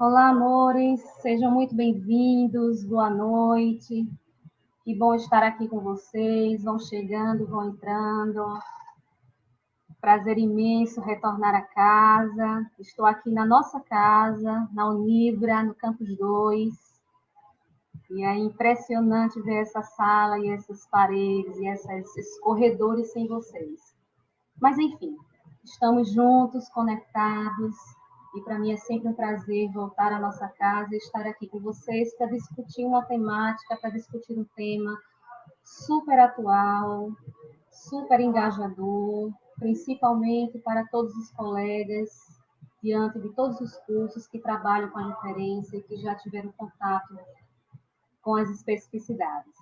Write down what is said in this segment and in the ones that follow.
Olá, amores, sejam muito bem-vindos, boa noite. Que bom estar aqui com vocês. Vão chegando, vão entrando. Prazer imenso retornar a casa. Estou aqui na nossa casa, na Unibra, no Campus 2. E é impressionante ver essa sala e essas paredes e esses corredores sem vocês. Mas, enfim, estamos juntos, conectados, e para mim é sempre um prazer voltar à nossa casa e estar aqui com vocês para discutir uma temática, para discutir um tema super atual, super engajador, principalmente para todos os colegas, diante de todos os cursos que trabalham com a referência e que já tiveram contato com as especificidades.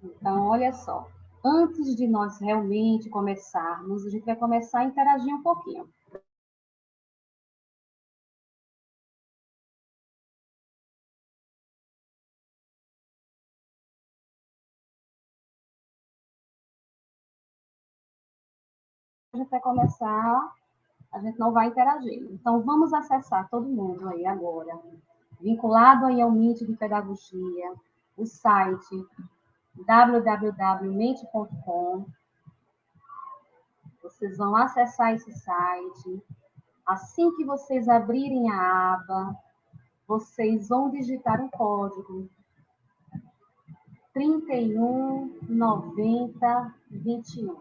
Então, olha só, antes de nós realmente começarmos, a gente vai começar a interagir um pouquinho. A gente vai começar, a gente não vai interagir. Então, vamos acessar todo mundo aí agora, vinculado aí ao Meet de Pedagogia, o site www.mente.com. Vocês vão acessar esse site. Assim que vocês abrirem a aba, vocês vão digitar um código 319021.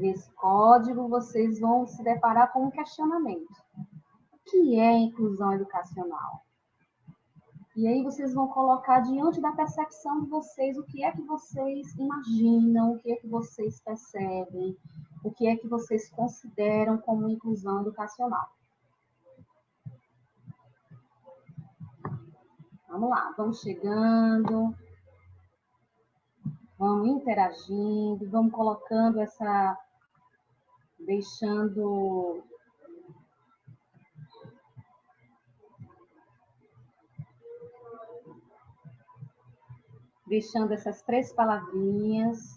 Nesse código, vocês vão se deparar com um questionamento. O que é inclusão educacional? E aí vocês vão colocar diante da percepção de vocês o que é que vocês imaginam, o que é que vocês percebem, o que é que vocês consideram como inclusão educacional. Vamos lá, vamos chegando, vamos interagindo, vamos colocando deixando essas 3 palavrinhas.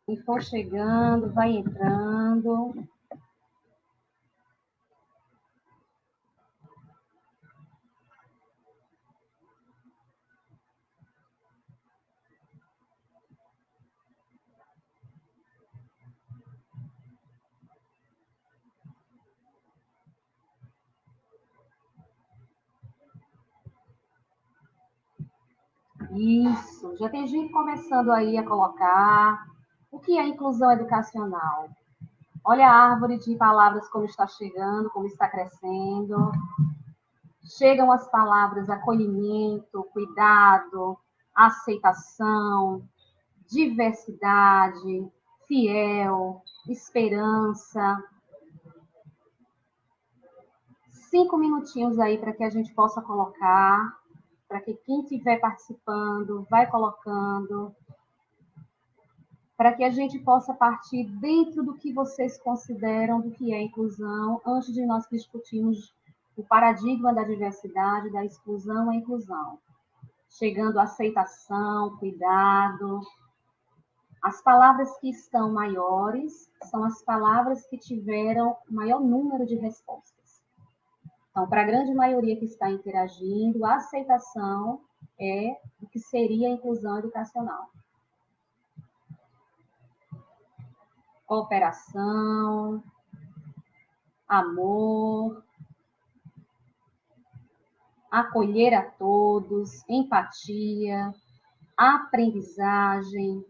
E for chegando, vai entrando. Isso, já tem gente começando aí a colocar. O que é inclusão educacional? Olha a árvore de palavras como está chegando, como está crescendo. Chegam as palavras acolhimento, cuidado, aceitação, diversidade, fiel, esperança. 5 minutinhos aí para que a gente possa colocar, para que quem estiver participando vai colocando, para que a gente possa partir dentro do que vocês consideram do que é inclusão, antes de nós discutirmos o paradigma da diversidade, da exclusão à inclusão. Chegando à aceitação, cuidado. As palavras que estão maiores são as palavras que tiveram maior número de respostas. Então, para a grande maioria que está interagindo, a aceitação é o que seria a inclusão educacional. Cooperação, amor, acolher a todos, empatia, aprendizagem.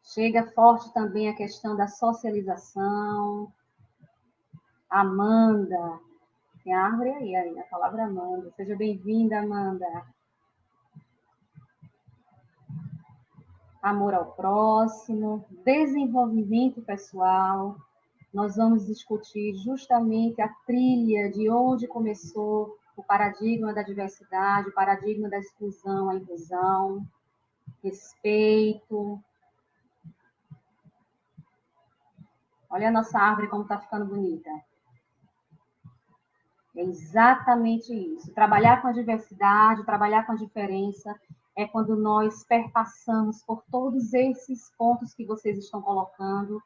Chega forte também a questão da socialização. Amanda, tem a árvore aí, a palavra Amanda. Seja bem-vinda, Amanda. Amor ao próximo, desenvolvimento pessoal. Nós vamos discutir justamente a trilha de onde começou o paradigma da diversidade, o paradigma da exclusão, a inclusão, respeito. Olha a nossa árvore como está ficando bonita. É exatamente isso. Trabalhar com a diversidade, trabalhar com a diferença, é quando nós perpassamos por todos esses pontos que vocês estão colocando,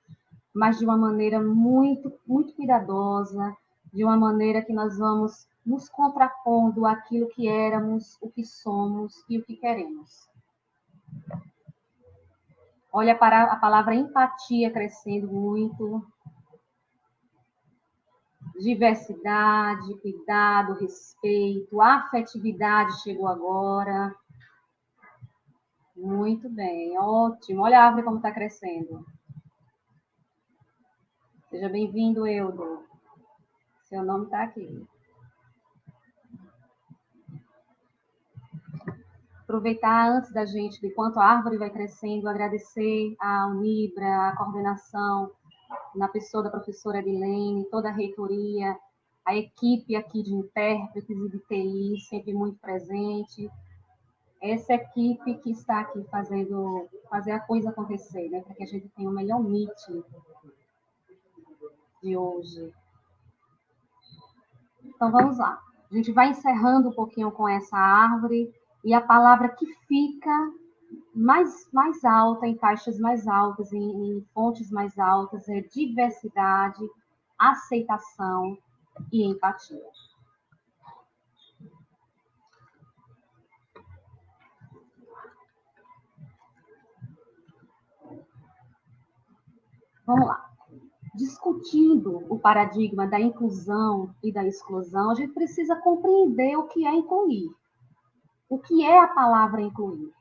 mas de uma maneira muito, muito cuidadosa, de uma maneira que nós vamos nos contrapondo àquilo que éramos, o que somos e o que queremos. Olha para a palavra empatia crescendo muito. Diversidade, cuidado, respeito, afetividade chegou agora. Muito bem, ótimo. Olha a árvore como está crescendo. Seja bem-vindo, Eudo. Seu nome está aqui. Aproveitar antes da gente, de quanto a árvore vai crescendo, agradecer à Unibra, à coordenação, na pessoa da professora Edilene, toda a reitoria, a equipe aqui de intérpretes e de TI, sempre muito presente. Essa equipe que está aqui fazer a coisa acontecer, né? Para que a gente tenha o melhor meeting de hoje. Então, vamos lá. A gente vai encerrando um pouquinho com essa árvore, e a palavra que fica mais alta, em caixas mais altas, em fontes mais altas, é diversidade, aceitação e empatia. Vamos lá. Discutindo o paradigma da inclusão e da exclusão, a gente precisa compreender o que é incluir. O que é a palavra incluir?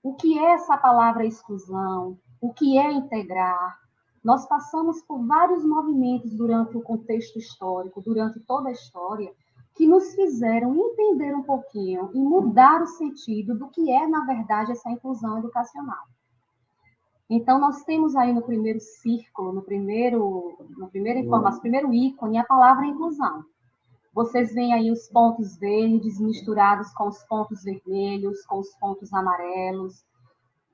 O que é essa palavra exclusão? O que é integrar? Nós passamos por vários movimentos durante o contexto histórico, durante toda a história, que nos fizeram entender um pouquinho e mudar o sentido do que é, na verdade, essa inclusão educacional. Então, nós temos aí no primeiro círculo, no primeiro informação, primeiro ícone, a palavra inclusão. Vocês veem aí os pontos verdes misturados com os pontos vermelhos, com os pontos amarelos.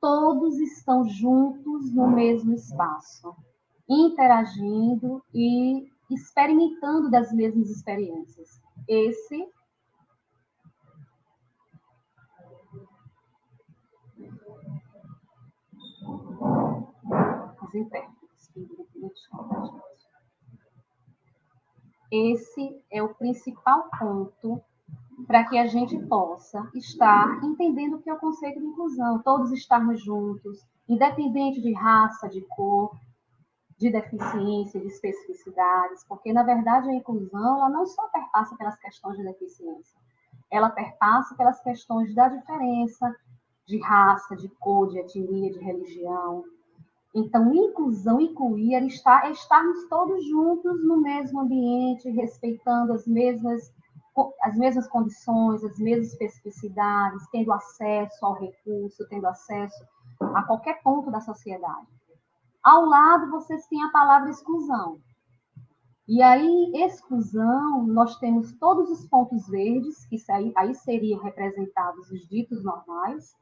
Todos estão juntos no mesmo espaço, interagindo e experimentando das mesmas experiências. Esse os intérpretes. Esse é o principal ponto para que a gente possa estar entendendo o que é o conceito de inclusão, todos estarmos juntos, independente de raça, de cor, de deficiência, de especificidades, porque, na verdade, a inclusão ela não só perpassa pelas questões de deficiência, ela perpassa pelas questões da diferença de raça, de cor, de etnia, de religião. Então, inclusão, incluir, é estarmos todos juntos no mesmo ambiente, respeitando as mesmas condições, as mesmas especificidades, tendo acesso ao recurso, tendo acesso a qualquer ponto da sociedade. Ao lado, vocês têm a palavra exclusão. E aí, exclusão, nós temos todos os pontos verdes, que aí seriam representados os ditos normais,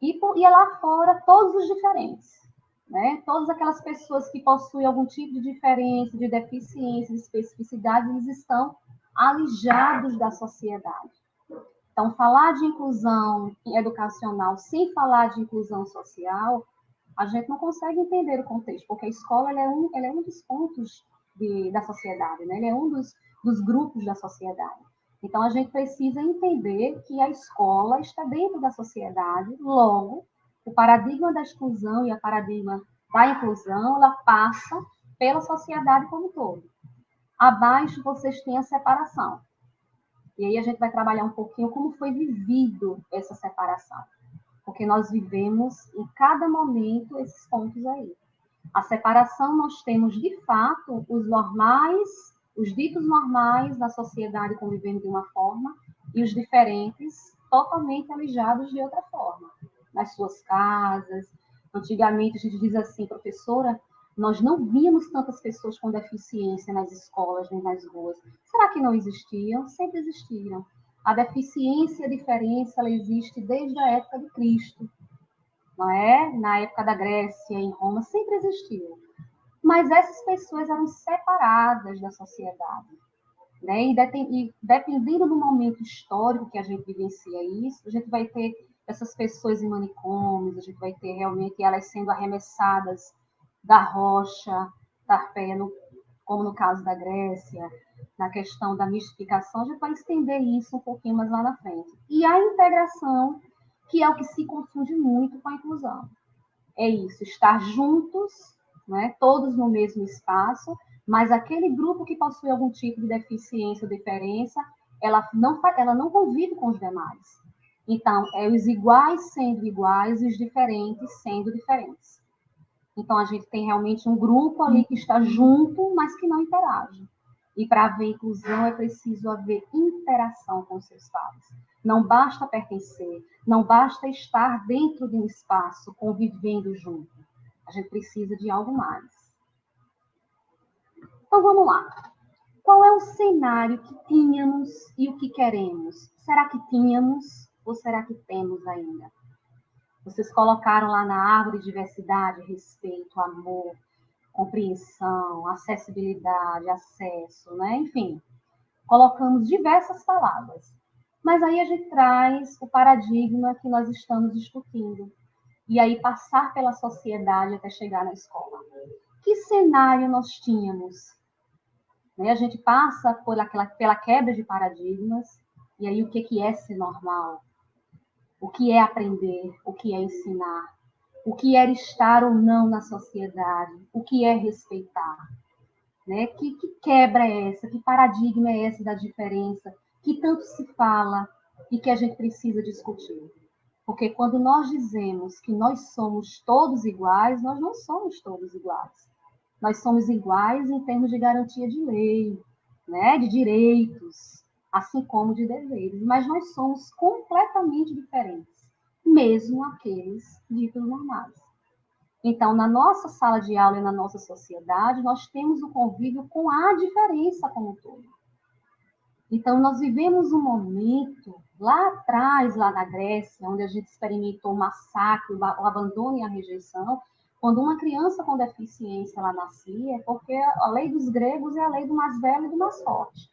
e lá fora, todos os diferentes. Né? Todas aquelas pessoas que possuem algum tipo de diferença, de deficiência, de especificidade, eles estão alijados da sociedade. Então, falar de inclusão educacional sem falar de inclusão social, a gente não consegue entender o contexto, porque a escola ela é um dos pontos da sociedade, né? Ele é um dos grupos da sociedade. Então, a gente precisa entender que a escola está dentro da sociedade, logo, o paradigma da exclusão e o paradigma da inclusão, ela passa pela sociedade como um todo. Abaixo, vocês têm a separação. E aí a gente vai trabalhar um pouquinho como foi vivido essa separação. Porque nós vivemos em cada momento esses pontos aí. A separação nós temos, de fato, os normais, os ditos normais da sociedade convivendo de uma forma e os diferentes totalmente alijados de outra forma. Nas suas casas. Antigamente a gente diz assim, professora, Nós não víamos tantas pessoas com deficiência nas escolas nem nas ruas. Será que não existiam? Sempre existiram. A deficiência e a diferença, ela existe desde a época de Cristo, não é? Na época da Grécia, em Roma, sempre existiu. Mas essas pessoas eram separadas da sociedade, né? E dependendo do momento histórico que a gente vivencia isso, a gente vai ter essas pessoas em manicômios, a gente vai ter realmente elas sendo arremessadas da rocha, da pé, como no caso da Grécia, na questão da mistificação, a gente vai estender isso um pouquinho mais lá na frente. E a integração, que é o que se confunde muito com a inclusão. É isso, estar juntos, né, todos no mesmo espaço, mas aquele grupo que possui algum tipo de deficiência ou diferença, ela não convive com os demais. Então, é os iguais sendo iguais e os diferentes sendo diferentes. Então, a gente tem realmente um grupo ali que está junto, mas que não interage. E para haver inclusão é preciso haver interação com os seus pares. Não basta pertencer, não basta estar dentro de um espaço convivendo junto. A gente precisa de algo mais. Então vamos lá. Qual é o cenário que tínhamos e o que queremos? Será que tínhamos ou será que temos ainda? Vocês colocaram lá na árvore diversidade, respeito, amor, compreensão, acessibilidade, acesso, né? Enfim, colocamos diversas palavras. Mas aí a gente traz o paradigma que nós estamos discutindo. E aí passar pela sociedade até chegar na escola. Que cenário nós tínhamos? A gente passa pela quebra de paradigmas, e aí o que é ser normal? O que é aprender? O que é ensinar? O que é estar ou não na sociedade? O que é respeitar? Né? Que quebra é essa? Que paradigma é esse da diferença? Que tanto se fala e que a gente precisa discutir? Porque quando nós dizemos que nós somos todos iguais, nós não somos todos iguais. Nós somos iguais em termos de garantia de lei, né? De direitos, assim como de deveres. Mas nós somos completamente diferentes, mesmo aqueles ditos normais. Então, na nossa sala de aula e na nossa sociedade, nós temos o convívio com a diferença como um todo. Então, nós vivemos um momento, lá atrás, lá na Grécia, onde a gente experimentou o massacre, o abandono e a rejeição, quando uma criança com deficiência ela nascia, porque a lei dos gregos é a lei do mais velho e do mais forte.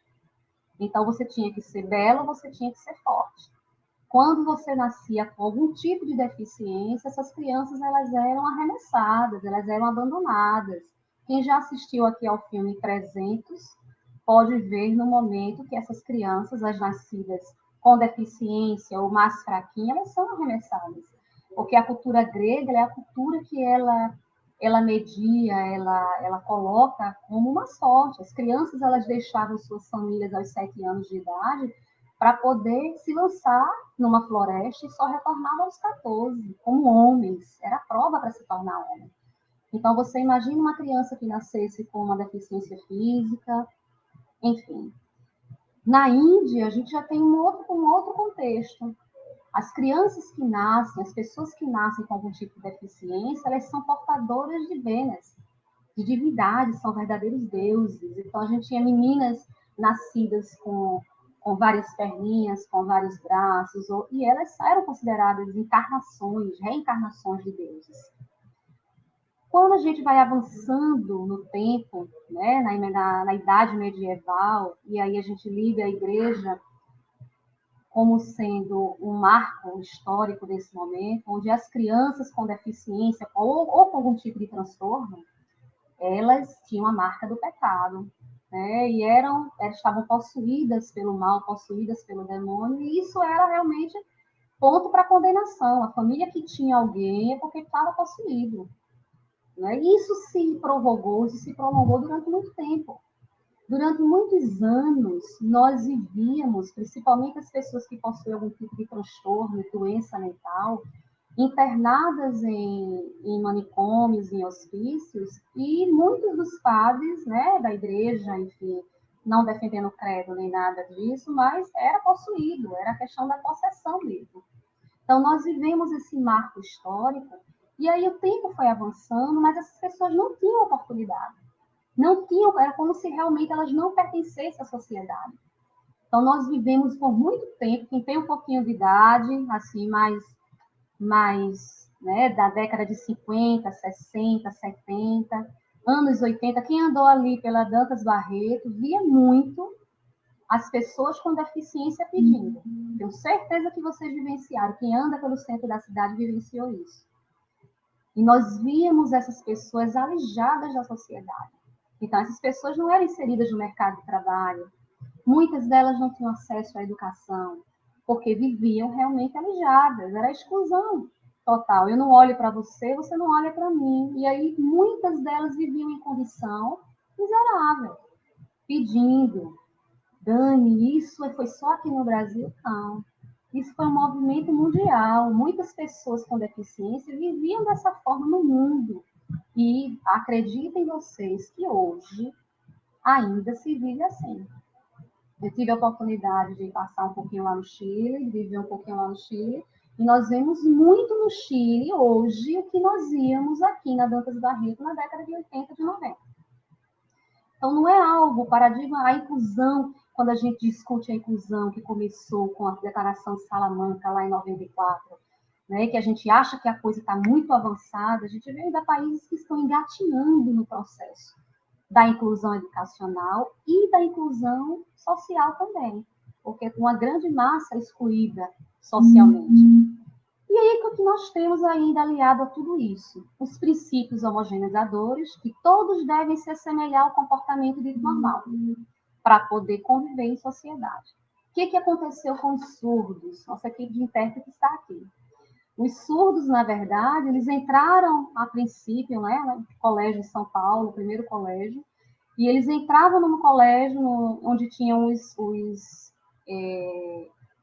Então, você tinha que ser belo, você tinha que ser forte. Quando você nascia com algum tipo de deficiência, essas crianças elas eram arremessadas, elas eram abandonadas. Quem já assistiu aqui ao filme 300 pode ver no momento que essas crianças, as nascidas com deficiência ou mais fraquinhas, elas são arremessadas. Porque a cultura grega é a cultura que ela media, ela coloca como uma sorte. As crianças elas deixavam suas famílias aos 7 anos de idade para poder se lançar numa floresta e só retornavam aos 14, como homens. Era a prova para se tornar homem. Então, você imagina uma criança que nascesse com uma deficiência física, enfim. Na Índia, a gente já tem um outro contexto. As crianças que nascem, as pessoas que nascem com algum tipo de deficiência, elas são portadoras de Vênus, de divindade, são verdadeiros deuses. Então, a gente tinha meninas nascidas com várias perninhas, com vários braços, e elas eram consideradas encarnações, reencarnações de deuses. Quando a gente vai avançando no tempo, né, na idade medieval, e aí a gente liga a igreja como sendo um marco histórico desse momento, onde as crianças com deficiência ou com algum tipo de transtorno, elas tinham a marca do pecado, né? E elas estavam possuídas pelo mal, possuídas pelo demônio, e isso era realmente ponto para condenação. A família que tinha alguém é porque estava possuído, né? E isso se prorrogou, isso se prolongou durante muito tempo. Durante muitos anos, nós vivíamos, principalmente as pessoas que possuem algum tipo de transtorno, doença mental, internadas em manicômios, em hospícios, e muitos dos padres, né, da igreja, enfim, não defendendo credo nem nada disso, mas era possuído, era a questão da possessão mesmo. Então, nós vivemos esse marco histórico E aí o tempo foi avançando, mas essas pessoas não tinham oportunidade. Não tinham, era como se realmente elas não pertencessem à sociedade. Então, nós vivemos por muito tempo, quem tem um pouquinho de idade, assim, mais né, da década de 50, 60, 70, anos 80, quem andou ali pela Dantas Barreto, via muito as pessoas com deficiência pedindo. Tenho certeza que vocês vivenciaram, quem anda pelo centro da cidade vivenciou isso. E nós víamos essas pessoas alijadas da sociedade. Então, essas pessoas não eram inseridas no mercado de trabalho, muitas delas não tinham acesso à educação, porque viviam realmente alijadas, era a exclusão total. Eu não olho para você, você não olha para mim. E aí, muitas delas viviam em condição miserável, pedindo. Dani, isso foi só aqui no Brasil? Não. Isso foi um movimento mundial. Muitas pessoas com deficiência viviam dessa forma no mundo. E acreditem vocês que hoje ainda se vive assim. Eu tive a oportunidade de passar um pouquinho lá no Chile, de viver um pouquinho lá no Chile, e nós vemos muito no Chile hoje o que nós víamos aqui na Dantas Barreto na década de 80, de 90. Então, não é algo, o paradigma, a inclusão, quando a gente discute a inclusão que começou com a Declaração de Salamanca lá em 94, né, que a gente acha que a coisa está muito avançada, a gente vê ainda países que estão engatinhando no processo da inclusão educacional e da inclusão social também, porque uma grande massa é excluída socialmente. E aí, o que nós temos ainda aliado a tudo isso? Os princípios homogeneizadores, que todos devem se assemelhar ao comportamento dito normal, para poder conviver em sociedade. O que aconteceu com os surdos? Nossa equipe de intérprete está aqui. Os surdos, na verdade, eles entraram a princípio, né, no colégio de São Paulo, o primeiro colégio, e eles entravam no colégio onde tinham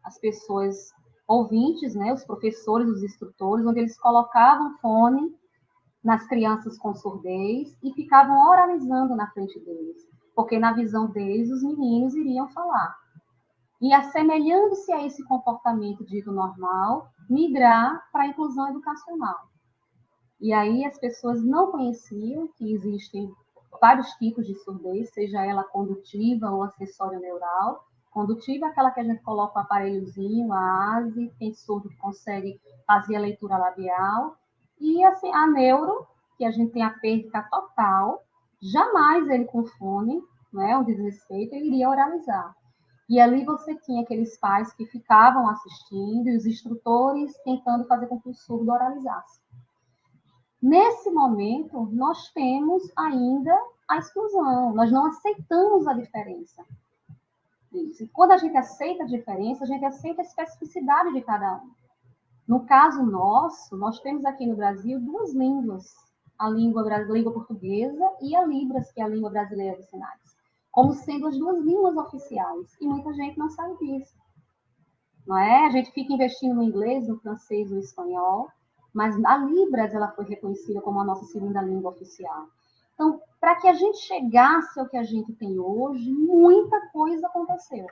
as pessoas ouvintes, né, os professores, os instrutores, onde eles colocavam fone nas crianças com surdez e ficavam oralizando na frente deles, porque na visão deles os meninos iriam falar. E assemelhando-se a esse comportamento dito normal, migrar para a inclusão educacional. E aí as pessoas não conheciam que existem vários tipos de surdez, seja ela condutiva ou acessório neural. Condutiva é aquela que a gente coloca o aparelhozinho, a ASE, tem surdo que consegue fazer a leitura labial. E assim, a neuro, que a gente tem a perda total, jamais ele com fone, né, um desrespeito, ele iria oralizar. E ali você tinha aqueles pais que ficavam assistindo e os instrutores tentando fazer com que o surdo oralizasse. Nesse momento, nós temos ainda a exclusão, nós não aceitamos a diferença. Isso. E quando a gente aceita a diferença, a gente aceita a especificidade de cada um. No caso nosso, nós temos aqui no Brasil duas línguas, a língua portuguesa e a Libras, que é a língua brasileira de sinais, como sendo as duas línguas oficiais. E muita gente não sabe disso. Não é? A gente fica investindo no inglês, no francês, no espanhol, mas a Libras ela foi reconhecida como a nossa segunda língua oficial. Então, para que a gente chegasse ao que a gente tem hoje, muita coisa aconteceu.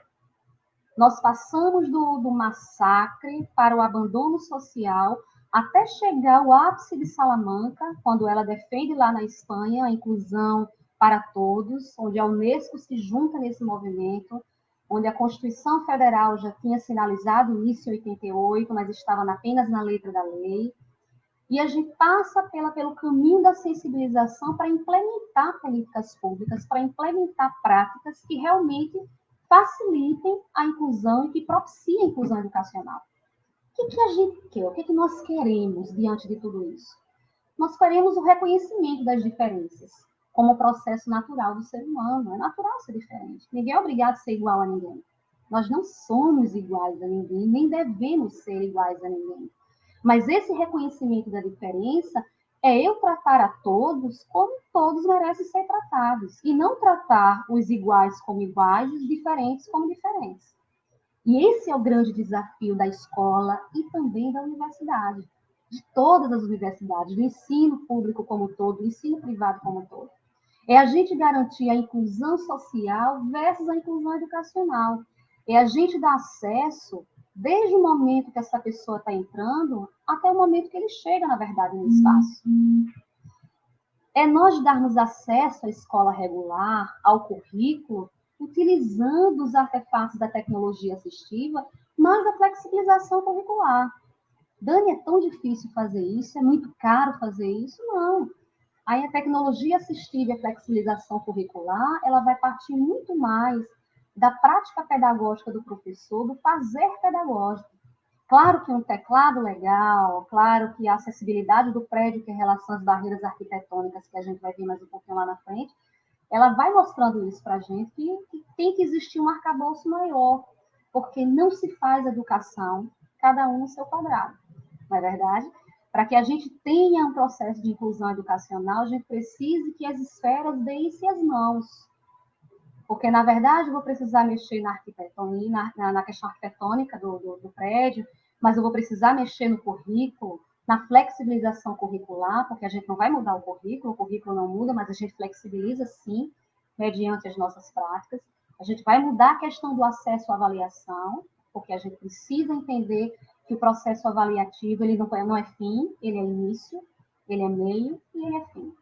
Nós passamos do massacre para o abandono social, até chegar ao ápice de Salamanca, quando ela defende lá na Espanha a inclusão para todos, onde a Unesco se junta nesse movimento, onde a Constituição Federal já tinha sinalizado o início em 88, mas estava apenas na letra da lei. E a gente passa pelo caminho da sensibilização para implementar políticas públicas, para implementar práticas que realmente facilitem a inclusão e que propiciem a inclusão educacional. O que a gente quer? O que nós queremos diante de tudo isso? Nós queremos o reconhecimento das diferenças como processo natural do ser humano. É natural ser diferente. Ninguém é obrigado a ser igual a ninguém. Nós não somos iguais a ninguém, nem devemos ser iguais a ninguém. Mas esse reconhecimento da diferença é eu tratar a todos como todos merecem ser tratados, e não tratar os iguais como iguais e os diferentes como diferentes. E esse é o grande desafio da escola e também da universidade, de todas as universidades, do ensino público como todo, do ensino privado como todo. É a gente garantir a inclusão social versus a inclusão educacional. É a gente dar acesso desde o momento que essa pessoa está entrando até o momento que ele chega, na verdade, no espaço. É nós darmos acesso à escola regular, ao currículo, utilizando os artefatos da tecnologia assistiva, mas da flexibilização curricular. Dani, é tão difícil fazer isso? É muito caro fazer isso? Não. Aí a tecnologia assistiva e a flexibilização curricular, ela vai partir muito mais da prática pedagógica do professor, do fazer pedagógico. Claro que um teclado legal, claro que a acessibilidade do prédio, que é em relação às barreiras arquitetônicas, que a gente vai ver mais um pouquinho lá na frente, ela vai mostrando isso para a gente, que tem que existir um arcabouço maior, porque não se faz educação, cada um no seu quadrado, não é verdade? Para que a gente tenha um processo de inclusão educacional, a gente precisa que as esferas deem-se as mãos. Porque, na verdade, eu vou precisar mexer na arquitetonia, na questão arquitetônica do prédio, mas eu vou precisar mexer no currículo, na flexibilização curricular, porque a gente não vai mudar o currículo não muda, mas a gente flexibiliza sim, mediante as nossas práticas. A gente vai mudar a questão do acesso à avaliação, porque a gente precisa entender que o processo avaliativo ele não é fim, ele é início, ele é meio e ele é fim.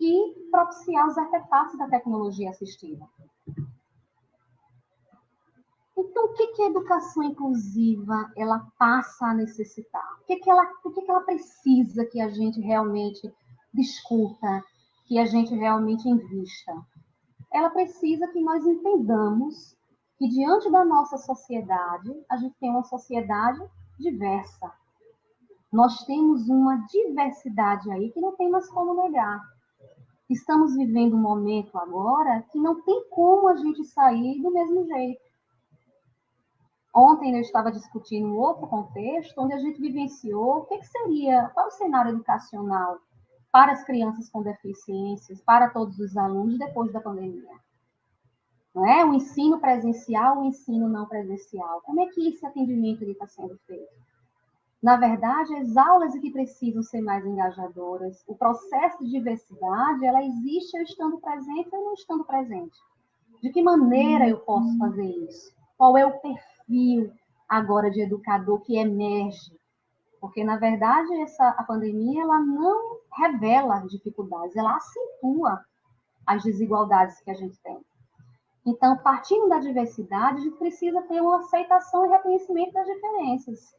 E propiciar os artefatos da tecnologia assistiva. Então, o que a educação inclusiva ela passa a necessitar? O que ela precisa que a gente realmente discuta, que a gente realmente invista? Ela precisa que nós entendamos que, diante da nossa sociedade, a gente tem uma sociedade diversa. Nós temos uma diversidade aí que não tem mais como negar. Estamos vivendo um momento agora que não tem como a gente sair do mesmo jeito. Ontem eu estava discutindo um outro contexto, onde a gente vivenciou o que seria, qual o cenário educacional para as crianças com deficiências, para todos os alunos depois da pandemia. Não é? O ensino presencial, o ensino não presencial. Como é que esse atendimento está sendo feito? Na verdade, as aulas que precisam ser mais engajadoras, o processo de diversidade, ela existe eu estando presente ou não estando presente. De que maneira eu posso fazer isso? Qual é o perfil agora de educador que emerge? Porque, na verdade, a pandemia ela não revela dificuldades, ela acentua as desigualdades que a gente tem. Então, partindo da diversidade, a gente precisa ter uma aceitação e reconhecimento das diferenças.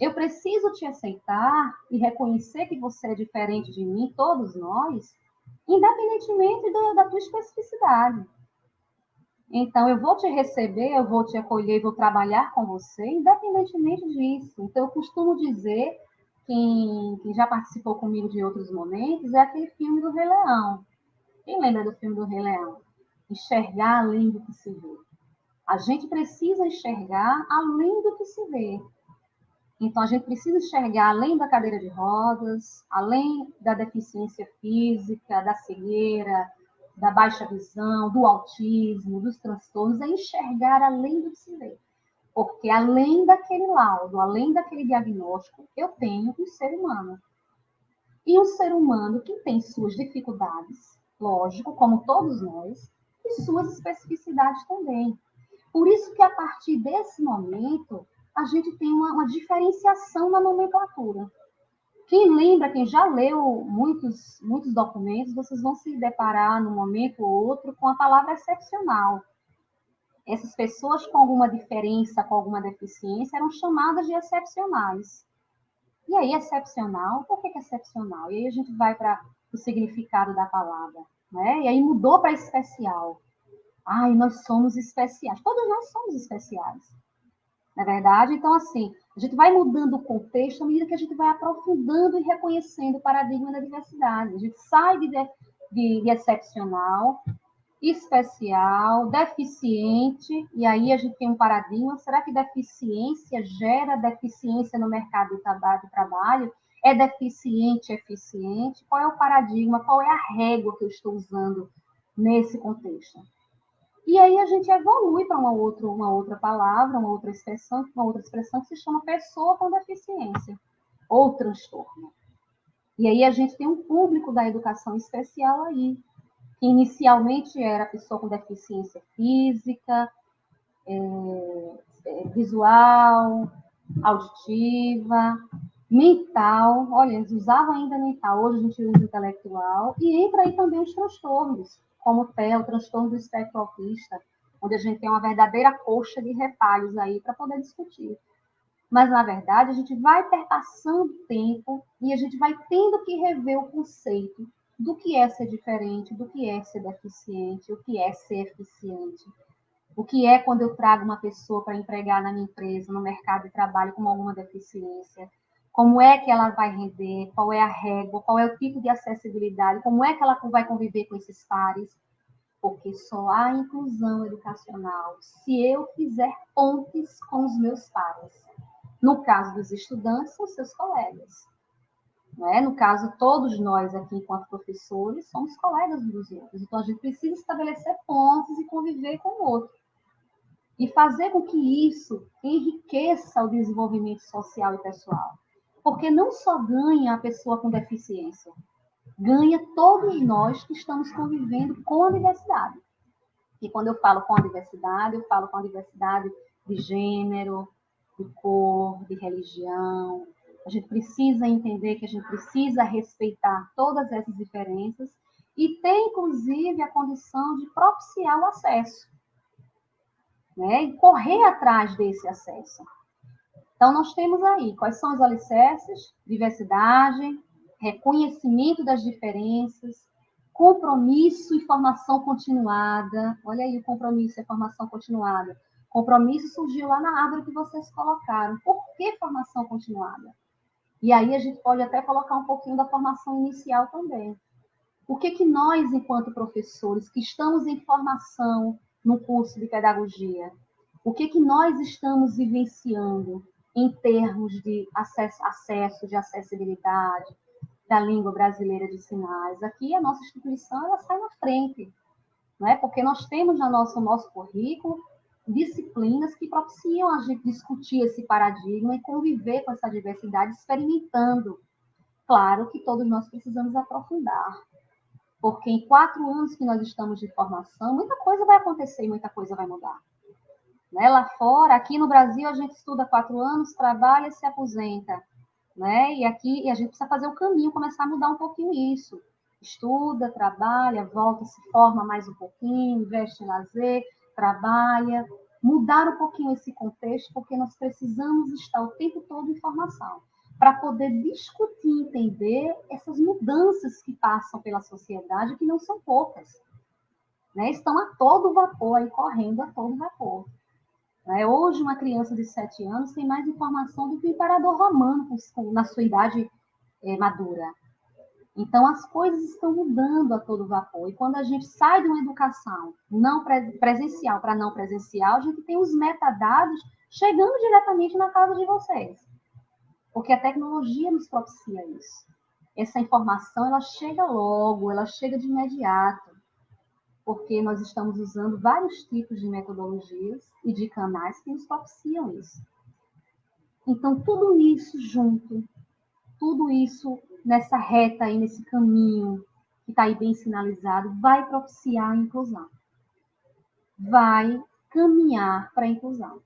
Eu preciso te aceitar e reconhecer que você é diferente de mim, todos nós, independentemente da tua especificidade. Então, eu vou te receber, eu vou te acolher, vou trabalhar com você, independentemente disso. Então, eu costumo dizer, quem já participou comigo de outros momentos, é aquele filme do Rei Leão. Quem lembra do filme do Rei Leão? Enxergar além do que se vê. A gente precisa enxergar além do que se vê. Então, a gente precisa enxergar além da cadeira de rodas, além da deficiência física, da cegueira, da baixa visão, do autismo, dos transtornos, é enxergar além do que se vê. Porque além daquele laudo, além daquele diagnóstico, eu tenho um ser humano. E um ser humano que tem suas dificuldades, lógico, como todos nós, e suas especificidades também. Por isso que a partir desse momento, a gente tem uma diferenciação na nomenclatura. Quem lembra, quem já leu muitos documentos, vocês vão se deparar num momento ou outro com a palavra excepcional. Essas pessoas com alguma diferença, com alguma deficiência, eram chamadas de excepcionais. E aí, excepcional, por que excepcional? E aí a gente vai para o significado da palavra, né? E aí mudou para especial. Ai, nós somos especiais. Todos nós somos especiais. Não é verdade? Então, assim, a gente vai mudando o contexto à medida que a gente vai aprofundando e reconhecendo o paradigma da diversidade. A gente sai de excepcional, especial, deficiente, e aí a gente tem um paradigma. Será que deficiência gera deficiência no mercado de trabalho? É deficiente, eficiente? Qual é o paradigma? Qual é a régua que eu estou usando nesse contexto? E aí a gente evolui para uma outra palavra, uma outra expressão que se chama pessoa com deficiência ou transtorno. E aí a gente tem um público da educação especial aí, que inicialmente era a pessoa com deficiência física, visual, auditiva, mental. Olha, eles usavam ainda mental, hoje a gente usa intelectual. E entra aí também os transtornos, como o TEA, o transtorno do espectro autista, onde a gente tem uma verdadeira coxa de retalhos aí para poder discutir. Mas, na verdade, a gente vai perpassando o tempo e a gente vai tendo que rever o conceito do que é ser diferente, do que é ser deficiente, o que é ser eficiente, o que é quando eu trago uma pessoa para empregar na minha empresa, no mercado de trabalho com alguma deficiência, como é que ela vai render, qual é a régua, qual é o tipo de acessibilidade, como é que ela vai conviver com esses pares, porque só há inclusão educacional se eu fizer pontes com os meus pares. No caso dos estudantes, são seus colegas. Não é? No caso, todos nós aqui, enquanto professores, somos colegas dos outros. Então, a gente precisa estabelecer pontes e conviver com o outro. E fazer com que isso enriqueça o desenvolvimento social e pessoal. Porque não só ganha a pessoa com deficiência, ganha todos nós que estamos convivendo com a diversidade. E quando eu falo com a diversidade, eu falo com a diversidade de gênero, de cor, de religião. A gente precisa entender que a gente precisa respeitar todas essas diferenças e ter, inclusive, a condição de propiciar o acesso, né? E correr atrás desse acesso. Então, nós temos aí quais são os alicerces: diversidade, reconhecimento das diferenças, compromisso e formação continuada. Olha aí o compromisso e a formação continuada. Compromisso surgiu lá na árvore que vocês colocaram. Por que formação continuada? E aí a gente pode até colocar um pouquinho da formação inicial também. O que nós, enquanto professores, que estamos em formação no curso de pedagogia, o que nós estamos vivenciando em termos de acesso, de acessibilidade, da língua brasileira de sinais? Aqui a nossa instituição ela sai na frente, não é? Porque nós temos no nosso currículo disciplinas que propiciam a gente discutir esse paradigma e conviver com essa diversidade, experimentando. Claro que todos nós precisamos aprofundar, porque em 4 anos que nós estamos de formação, muita coisa vai acontecer e muita coisa vai mudar. Né? Lá fora, aqui no Brasil, a gente estuda 4 anos, trabalha e se aposenta. Né? E aqui a gente precisa fazer o caminho, começar a mudar um pouquinho isso. Estuda, trabalha, volta, se forma mais um pouquinho, investe em lazer, trabalha. Mudar um pouquinho esse contexto, porque nós precisamos estar o tempo todo em formação, para poder discutir e entender essas mudanças que passam pela sociedade, que não são poucas. Né? Estão a todo vapor, aí, correndo a todo vapor. Hoje, uma criança de 7 anos tem mais informação do que o imperador romano na sua idade madura. Então, as coisas estão mudando a todo vapor. E quando a gente sai de uma educação não presencial para não presencial, a gente tem os metadados chegando diretamente na casa de vocês. Porque a tecnologia nos propicia isso. Essa informação, ela chega logo, ela chega de imediato, porque nós estamos usando vários tipos de metodologias e de canais que nos propiciam isso. Então, tudo isso junto, tudo isso nessa reta aí, nesse caminho que está aí bem sinalizado, vai propiciar a inclusão. Vai caminhar para a inclusão.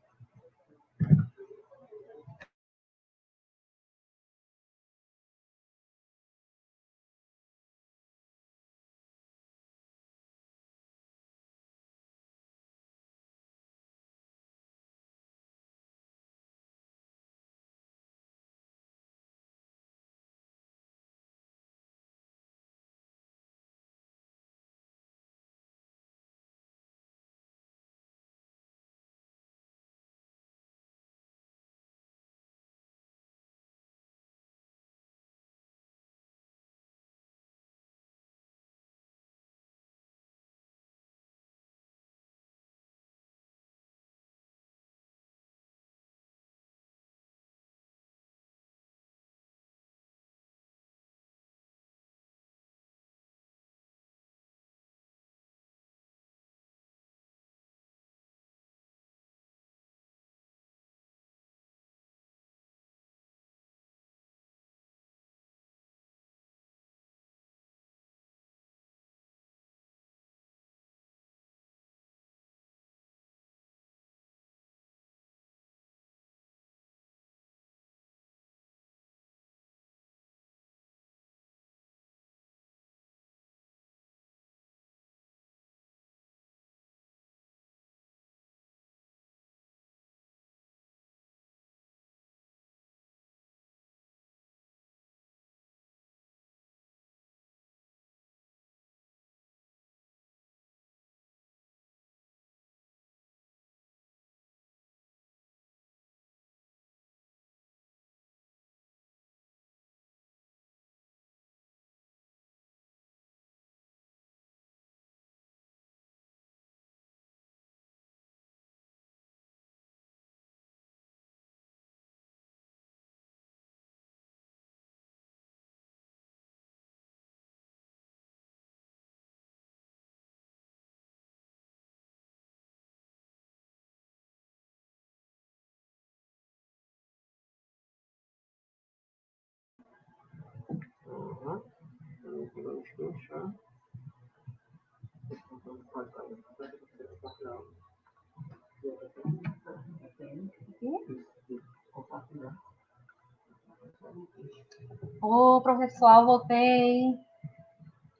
Ô, professor, voltei.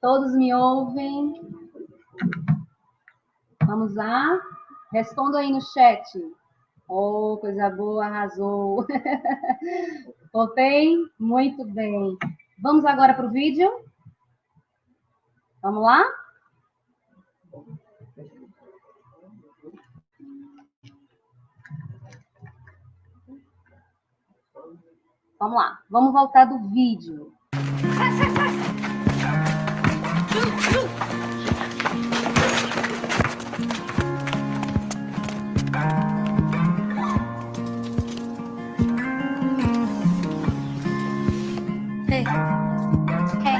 Todos me ouvem? Vamos lá? Responda aí no chat. Oh, coisa boa, arrasou. Voltei? Muito bem. Vamos agora para o vídeo? Vamos lá? Vamos lá. Vamos voltar do vídeo. Hey. Hey.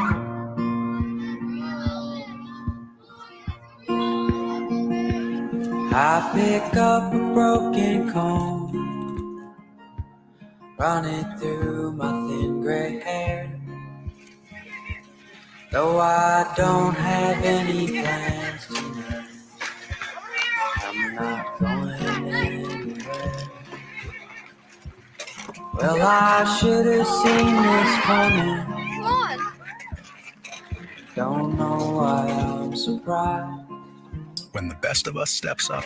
I pick up a broken comb, run it through my thin gray hair. Though I don't have any plans tonight, I'm not going anywhere. Well, I should have seen this coming. Come on. Don't know why I'm surprised. When the best of us steps up,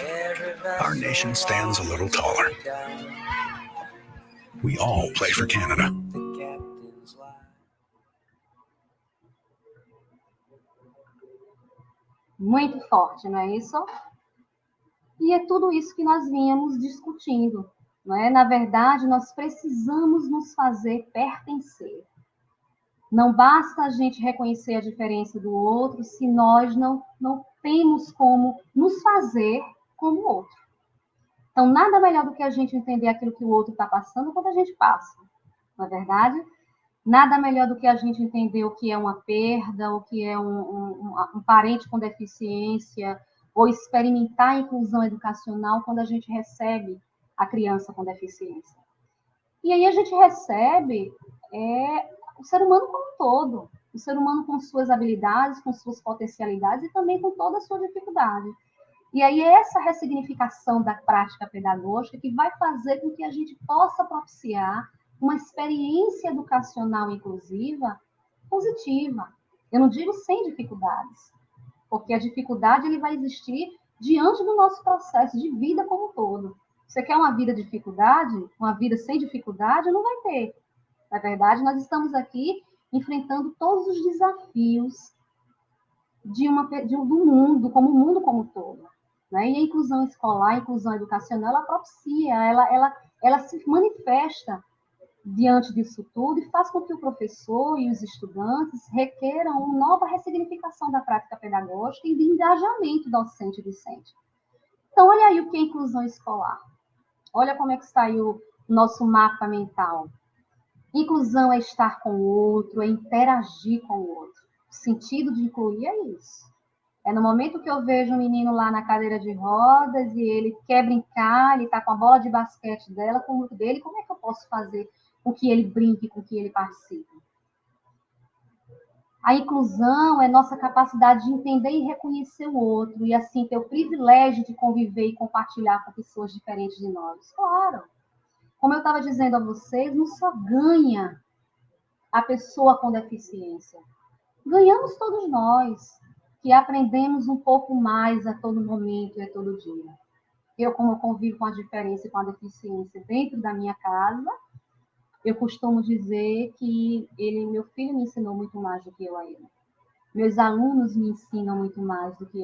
our nation stands a little taller. We all play for Canada. Muito forte, não é isso? E é tudo isso que nós vínhamos discutindo, não é? Na verdade, nós precisamos nos fazer pertencer. Não basta a gente reconhecer a diferença do outro se nós não temos como nos fazer como o outro. Então, nada melhor do que a gente entender aquilo que o outro está passando quando a gente passa, não é verdade? Nada melhor do que a gente entender o que é uma perda, o que é um parente com deficiência, ou experimentar a inclusão educacional quando a gente recebe a criança com deficiência. E aí a gente recebe o ser humano como um todo, o ser humano com suas habilidades, com suas potencialidades e também com toda a sua dificuldade. E aí é essa ressignificação da prática pedagógica que vai fazer com que a gente possa propiciar uma experiência educacional inclusiva positiva. Eu não digo sem dificuldades, porque a dificuldade ele vai existir diante do nosso processo de vida como um todo. Você quer uma vida de dificuldade, uma vida sem dificuldade? Não vai ter. Na verdade, nós estamos aqui enfrentando todos os desafios do mundo, como o mundo como um todo. Né? E a inclusão escolar, a inclusão educacional, ela propicia, ela se manifesta diante disso tudo e faz com que o professor e os estudantes requeram uma nova ressignificação da prática pedagógica e de engajamento docente-discente. Então, olha aí o que é inclusão escolar. Olha como é que está aí o nosso mapa mental. Inclusão é estar com o outro, é interagir com o outro. O sentido de incluir é isso. É no momento que eu vejo um menino lá na cadeira de rodas e ele quer brincar, ele está com a bola de basquete dela, com o grupo dele, como é que eu posso fazer com que ele brinque, com que ele participe? A inclusão é nossa capacidade de entender e reconhecer o outro e, assim, ter o privilégio de conviver e compartilhar com pessoas diferentes de nós. Claro. Como eu estava dizendo a vocês, não só ganha a pessoa com deficiência. Ganhamos todos nós, que aprendemos um pouco mais a todo momento e a todo dia. Eu, como convivo com a diferença e com a deficiência dentro da minha casa, eu costumo dizer que meu filho me ensinou muito mais do que eu a ele. Meus alunos me ensinam muito mais do que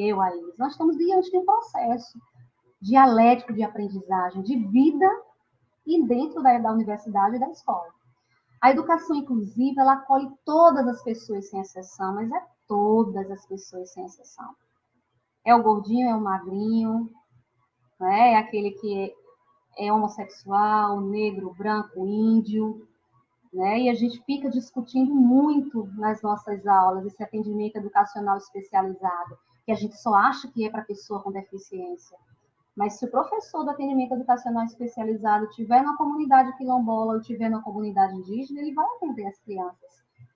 eu a eles. Nós estamos diante de um processo dialético de aprendizagem, de vida e dentro da universidade e da escola. A educação inclusiva, ela acolhe todas as pessoas sem exceção, mas é todas as pessoas sem exceção. É o gordinho, é o magrinho, né? É aquele que é homossexual, negro, branco, índio, né? E a gente fica discutindo muito nas nossas aulas esse atendimento educacional especializado, que a gente só acha que é para pessoa com deficiência. Mas se o professor do atendimento educacional especializado tiver na comunidade quilombola ou tiver na comunidade indígena, ele vai atender as crianças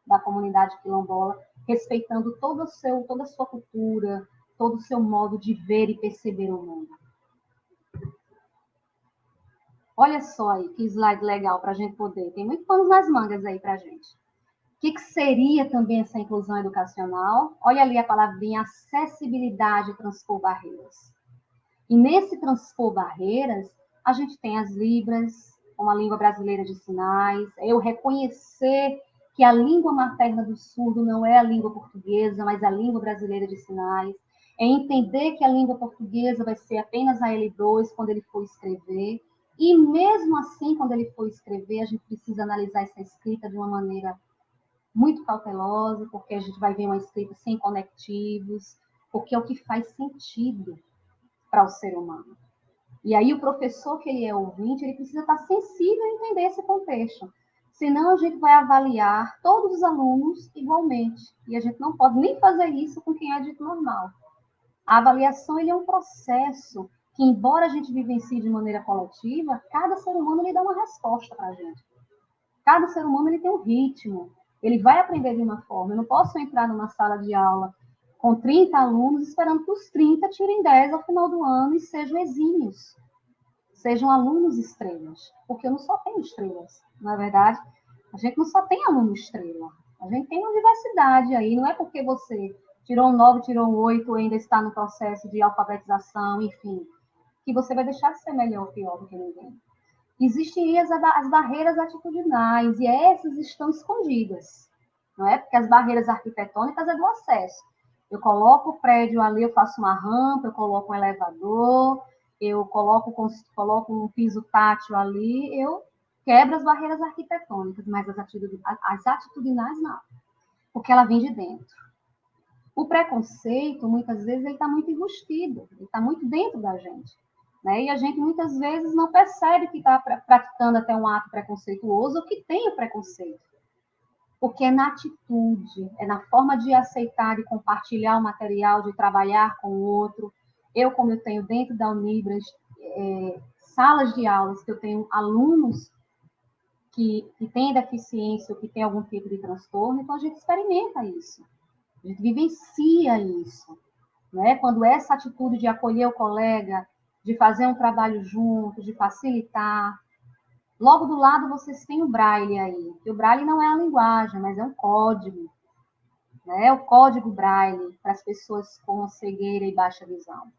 da comunidade quilombola, respeitando toda a sua cultura, todo o seu modo de ver e perceber o mundo. Olha só aí, que slide legal para a gente poder. Tem muito pano nas mangas aí para a gente. O que seria também essa inclusão educacional? Olha ali a palavrinha acessibilidade e transpor barreiras. E nesse transpor barreiras, a gente tem as libras, uma língua brasileira de sinais, eu reconhecer que a língua materna do surdo não é a língua portuguesa, mas a língua brasileira de sinais, é entender que a língua portuguesa vai ser apenas a L2 quando ele for escrever, e mesmo assim, quando ele for escrever, a gente precisa analisar essa escrita de uma maneira muito cautelosa, porque a gente vai ver uma escrita sem conectivos, porque é o que faz sentido para o ser humano. E aí o professor que ele é ouvinte, ele precisa estar sensível a entender esse contexto. Senão a gente vai avaliar todos os alunos igualmente. E a gente não pode nem fazer isso com quem é dito normal. A avaliação ele é um processo que, embora a gente vivencie de maneira coletiva, cada ser humano ele dá uma resposta para a gente. Cada ser humano ele tem um ritmo. Ele vai aprender de uma forma. Eu não posso entrar numa sala de aula com 30 alunos esperando que os 30 tirem 10 ao final do ano e sejam exímios. Sejam alunos estrelas. Porque eu não só tenho estrelas. Na verdade, a gente não só tem aluno estrela. A gente tem uma diversidade aí. Não é porque você tirou um 9, tirou um 8, ainda está no processo de alfabetização, enfim, que você vai deixar de ser melhor ou pior do que ninguém. Existem as barreiras atitudinais, e essas estão escondidas, não é? Porque as barreiras arquitetônicas é do acesso. Eu coloco o prédio ali, eu faço uma rampa, eu coloco um elevador, eu coloco um piso tátil ali, eu quebro as barreiras arquitetônicas, mas as atitudinais não, porque ela vem de dentro. O preconceito, muitas vezes, ele está muito enrustido, ele está muito dentro da gente. Né? E a gente, muitas vezes, não percebe que está praticando até um ato preconceituoso ou que tem o preconceito. Porque é na atitude, é na forma de aceitar e compartilhar o material, de trabalhar com o outro. Eu, como eu tenho dentro da Unibras, salas de aulas que eu tenho alunos que têm deficiência ou que têm algum tipo de transtorno, então a gente experimenta isso. A gente vivencia isso. Né? Quando essa atitude de acolher o colega, de fazer um trabalho junto, de facilitar. Logo do lado vocês têm o Braille aí. E o Braille não é a linguagem, mas é um código. Né? É o código Braille para as pessoas com cegueira e baixa visão.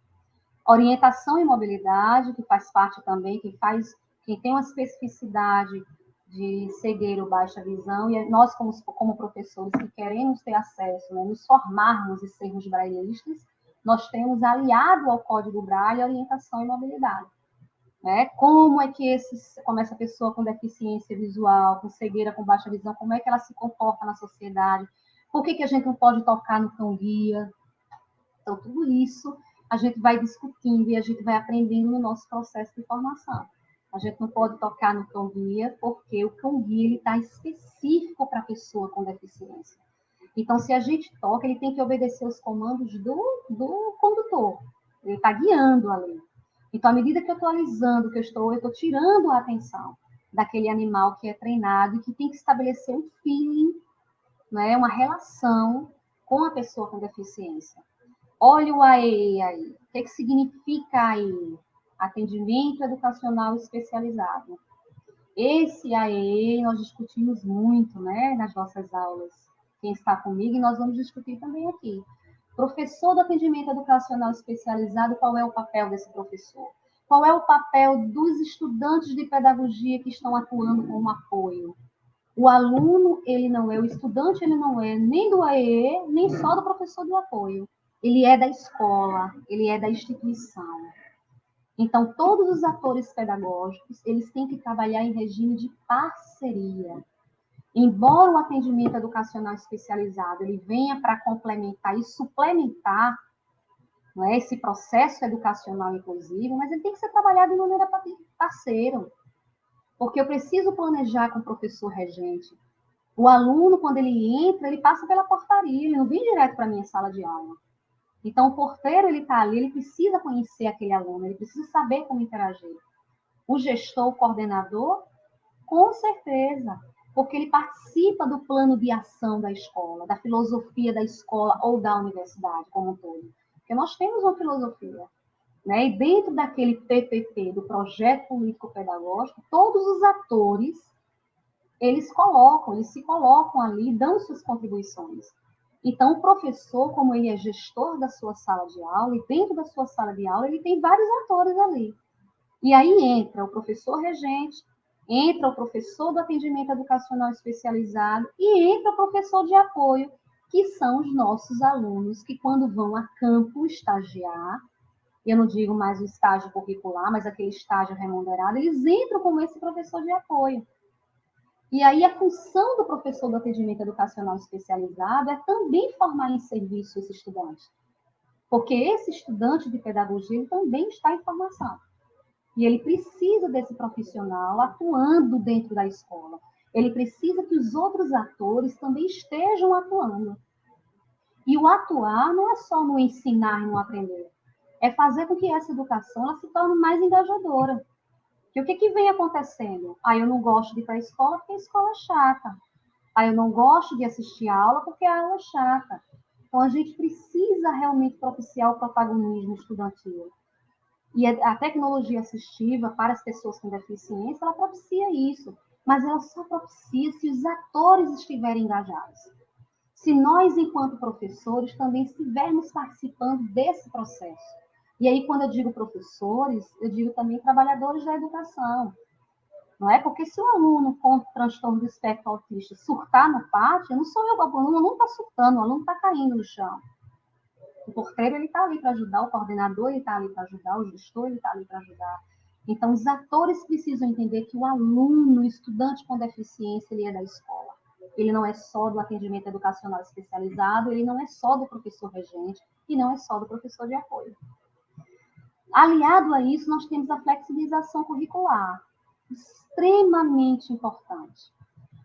Orientação e mobilidade, que faz parte também, quem tem uma especificidade de cegueira ou baixa visão, e nós, como professores que queremos ter acesso, né, nos formarmos e sermos brailleistas, nós temos aliado ao Código Braille a orientação e mobilidade. Né? Como essa pessoa com deficiência visual, com cegueira, com baixa visão, como é que ela se comporta na sociedade? Por que a gente não pode tocar no cão-guia? Então, tudo isso a gente vai discutindo e a gente vai aprendendo no nosso processo de formação. A gente não pode tocar no cão-guia, porque o cão-guia está específico para a pessoa com deficiência. Então, se a gente toca, ele tem que obedecer os comandos do condutor. Ele está guiando ali. Então, à medida que eu estou alisando, eu estou tirando a atenção daquele animal que é treinado e que tem que estabelecer um feeling, né, uma relação com a pessoa com deficiência. Olha o AEE aí. O que significa AEE? Atendimento Educacional Especializado. Esse AEE nós discutimos muito, né, nas nossas aulas. Quem está comigo, e nós vamos discutir também aqui. Professor do atendimento educacional especializado, qual é o papel desse professor? Qual é o papel dos estudantes de pedagogia que estão atuando como apoio? O aluno, ele não é, o estudante, ele não é nem do AEE, nem só do professor do apoio. Ele é da escola, ele é da instituição. Então, todos os atores pedagógicos, eles têm que trabalhar em regime de parceria. Embora o atendimento educacional especializado ele venha para complementar e suplementar, não é, esse processo educacional inclusivo, mas ele tem que ser trabalhado de maneira parceira. Porque eu preciso planejar com o professor regente. O aluno, quando ele entra, ele passa pela portaria, ele não vem direto para a minha sala de aula. Então, o porteiro, ele está ali, ele precisa conhecer aquele aluno, ele precisa saber como interagir. O gestor, o coordenador, com certeza. porque ele participa do plano de ação da escola, da filosofia da escola ou da universidade como um todo. Porque nós temos uma filosofia, né? E dentro daquele PPP, do projeto político-pedagógico, todos os atores, eles se colocam ali, dão suas contribuições. Então, o professor, como ele é gestor da sua sala de aula, e dentro da sua sala de aula, ele tem vários atores ali. E aí entra o professor regente, entra o professor do atendimento educacional especializado e entra o professor de apoio, que são os nossos alunos que, quando vão a campo estagiar, eu não digo mais o estágio curricular, mas aquele estágio remunerado, eles entram como esse professor de apoio. E aí a função do professor do atendimento educacional especializado é também formar em serviço esse estudante. Porque esse estudante de pedagogia ele também está em formação. E ele precisa desse profissional atuando dentro da escola. Ele precisa que os outros atores também estejam atuando. E o atuar não é só no ensinar e no aprender. É fazer com que essa educação ela se torne mais engajadora. E o que vem acontecendo? Eu não gosto de ir para a escola porque a escola é chata. Eu não gosto de assistir a aula porque a aula é chata. Então, a gente precisa realmente propiciar o protagonismo estudantil. E a tecnologia assistiva para as pessoas com deficiência, ela propicia isso. Mas ela só propicia se os atores estiverem engajados. Se nós, enquanto professores, também estivermos participando desse processo. E aí, quando eu digo professores, eu digo também trabalhadores da educação. Não é? Porque se o aluno com transtorno do espectro autista surtar no pátio, não sou eu, o aluno não está surtando, o aluno está caindo no chão. O porteiro está ali para ajudar, o coordenador está ali para ajudar, o gestor está ali para ajudar. Então, os atores precisam entender que o aluno, o estudante com deficiência, ele é da escola. Ele não é só do atendimento educacional especializado, ele não é só do professor regente e não é só do professor de apoio. Aliado a isso, nós temos a flexibilização curricular, extremamente importante.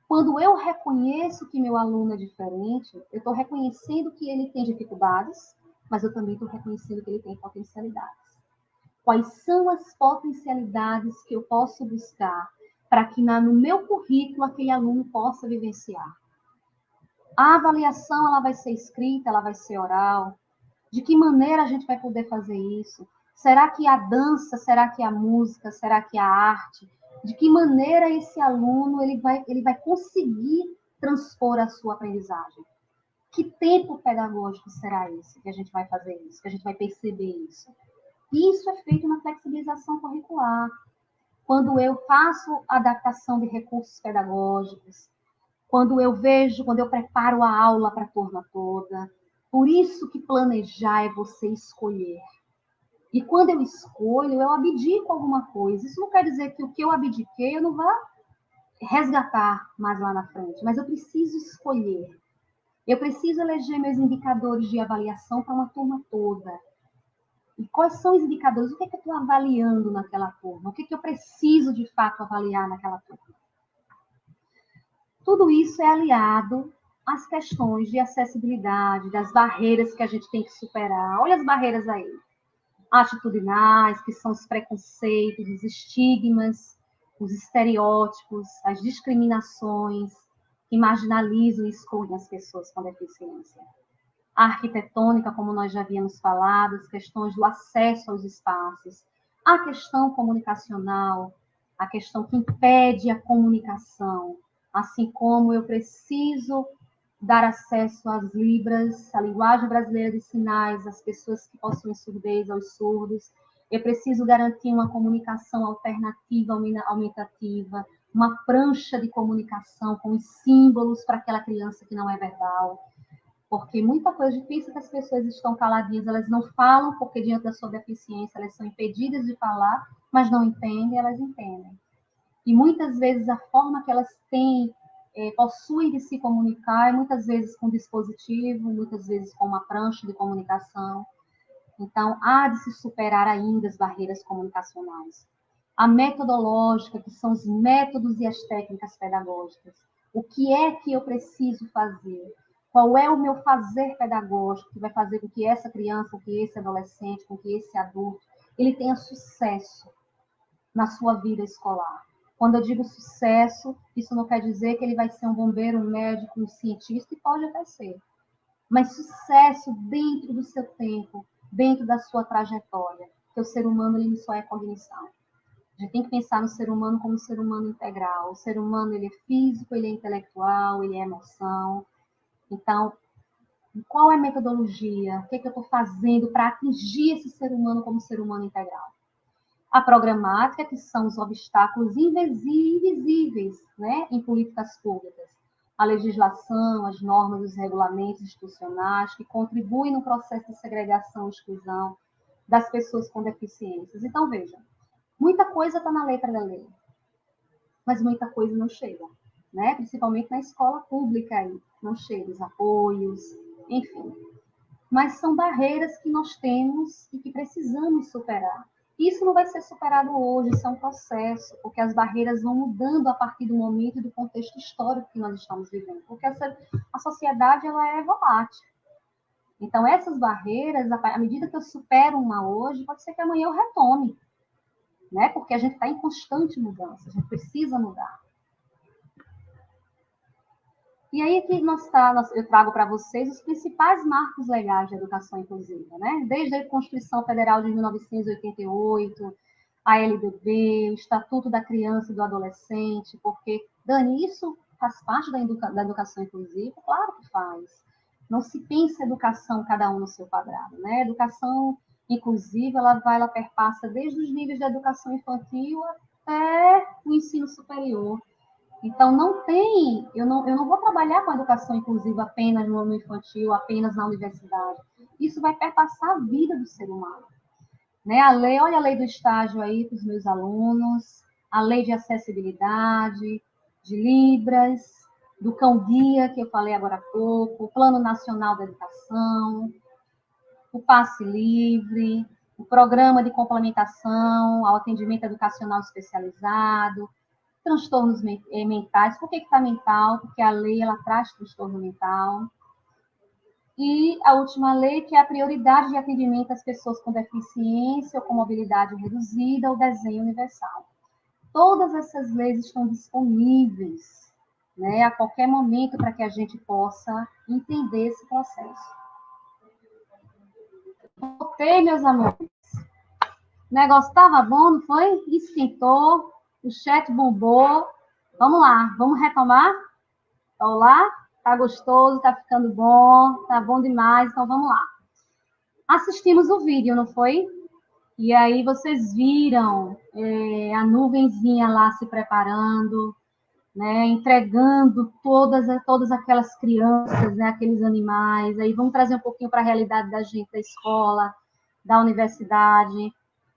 Quando eu reconheço que meu aluno é diferente, eu estou reconhecendo que ele tem dificuldades, mas eu também estou reconhecendo que ele tem potencialidades. Quais são as potencialidades que eu posso buscar para que no meu currículo aquele aluno possa vivenciar? A avaliação ela vai ser escrita, ela vai ser oral? De que maneira a gente vai poder fazer isso? Será que a dança, será que a música, será que a arte? De que maneira esse aluno ele vai conseguir transpor a sua aprendizagem? Que tempo pedagógico será esse que a gente vai fazer isso, que a gente vai perceber isso? Isso é feito na flexibilização curricular. Quando eu faço adaptação de recursos pedagógicos, quando eu preparo a aula para a turma toda. Por isso que planejar é você escolher. E quando eu escolho, eu abdico alguma coisa. Isso não quer dizer que o que eu abdiquei eu não vá resgatar mais lá na frente, mas eu preciso escolher. Eu preciso eleger meus indicadores de avaliação para uma turma toda. E quais são os indicadores? O que é que eu estou avaliando naquela turma? O que é que eu preciso, de fato, avaliar naquela turma? Tudo isso é aliado às questões de acessibilidade, das barreiras que a gente tem que superar. Olha as barreiras aí. Atitudinais, que são os preconceitos, os estigmas, os estereótipos, as discriminações que marginalizam e excluem as pessoas com deficiência. A arquitetônica, como nós já havíamos falado, as questões do acesso aos espaços, a questão comunicacional, a questão que impede a comunicação, assim como eu preciso dar acesso às libras, à linguagem brasileira de sinais, às pessoas que possuem surdez, aos surdos. Eu preciso garantir uma comunicação alternativa, aumentativa, uma prancha de comunicação com os símbolos para aquela criança que não é verbal. Porque muita coisa difícil que as pessoas estão caladinhas, elas não falam, porque diante da sua deficiência elas são impedidas de falar, mas não entendem, elas entendem. E muitas vezes a forma que elas têm, possuem de se comunicar, muitas vezes com dispositivo, muitas vezes com uma prancha de comunicação. Então, há de se superar ainda as barreiras comunicacionais. A metodológica, que são os métodos e as técnicas pedagógicas. O que é que eu preciso fazer? Qual é o meu fazer pedagógico que vai fazer com que essa criança, com que esse adolescente, com que esse adulto, ele tenha sucesso na sua vida escolar? Quando eu digo sucesso, isso não quer dizer que ele vai ser um bombeiro, um médico, um cientista, e pode até ser. Mas sucesso dentro do seu tempo, dentro da sua trajetória. Porque o ser humano, ele não só é cognição. A gente tem que pensar no ser humano como um ser humano integral. O ser humano, ele é físico, ele é intelectual, ele é emoção. Então, qual é a metodologia? O que, é que eu estou fazendo para atingir esse ser humano como ser humano integral? A programática, que são os obstáculos invisíveis, né, em políticas públicas. A legislação, as normas, os regulamentos institucionais que contribuem no processo de segregação e exclusão das pessoas com deficiências. Então, veja, muita coisa está na letra da lei, mas muita coisa não chega, né? Principalmente na escola pública, aí, não chega os apoios, enfim. Mas são barreiras que nós temos e que precisamos superar. Isso não vai ser superado hoje, isso é um processo, porque as barreiras vão mudando a partir do momento e do contexto histórico que nós estamos vivendo, porque a sociedade ela é volátil. Então, essas barreiras, à medida que eu supero uma hoje, pode ser que amanhã eu retome, né? Porque a gente está em constante mudança, a gente precisa mudar. E aí aqui eu trago para vocês os principais marcos legais da educação inclusiva, né? Desde a Constituição Federal de 1988, a LDB, o Estatuto da Criança e do Adolescente, porque, Dani, isso faz parte da educação inclusiva? Claro que faz. Não se pensa educação cada um no seu quadrado, né? Educação inclusiva, ela perpassa desde os níveis da educação infantil até o ensino superior. Então, eu não vou trabalhar com a educação inclusiva apenas no infantil, apenas na universidade. Isso vai perpassar a vida do ser humano. Né? Olha a lei do estágio aí para os meus alunos, a lei de acessibilidade, de Libras, do cão-guia, que eu falei agora há pouco, o Plano Nacional da Educação, o Passe Livre, o Programa de Complementação ao Atendimento Educacional Especializado, transtornos mentais. Por que está mental? Porque a lei ela traz transtorno mental. E a última lei, que é a prioridade de atendimento às pessoas com deficiência ou com mobilidade reduzida, o desenho universal. Todas essas leis estão disponíveis, né, a qualquer momento para que a gente possa entender esse processo. Voltei, meus amores. O negócio estava bom, não foi? Esquentou, o chat bombou. Vamos lá, vamos retomar? Olá? Tá gostoso, tá ficando bom, tá bom demais, então vamos lá. Assistimos o vídeo, não foi? E aí vocês viram a nuvenzinha lá se preparando, né, entregando todas aquelas crianças, né, aqueles animais. Aí vamos trazer um pouquinho para a realidade da gente, da escola, da universidade.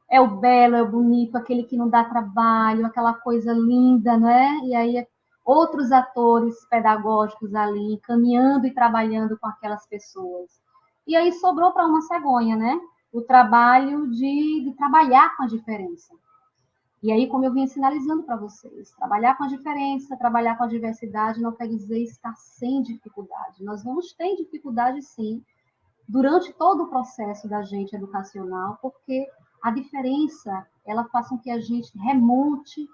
É o belo, é o bonito, aquele que não dá trabalho, aquela coisa linda, né? E aí outros atores pedagógicos ali, caminhando e trabalhando com aquelas pessoas. E aí sobrou para uma cegonha, né? O trabalho de trabalhar com a diferença. E aí, como eu vinha sinalizando para vocês, trabalhar com a diferença, trabalhar com a diversidade não quer dizer estar sem dificuldade. Nós vamos ter dificuldade, sim, durante todo o processo da gente educacional, porque a diferença, ela faz com que a gente remonte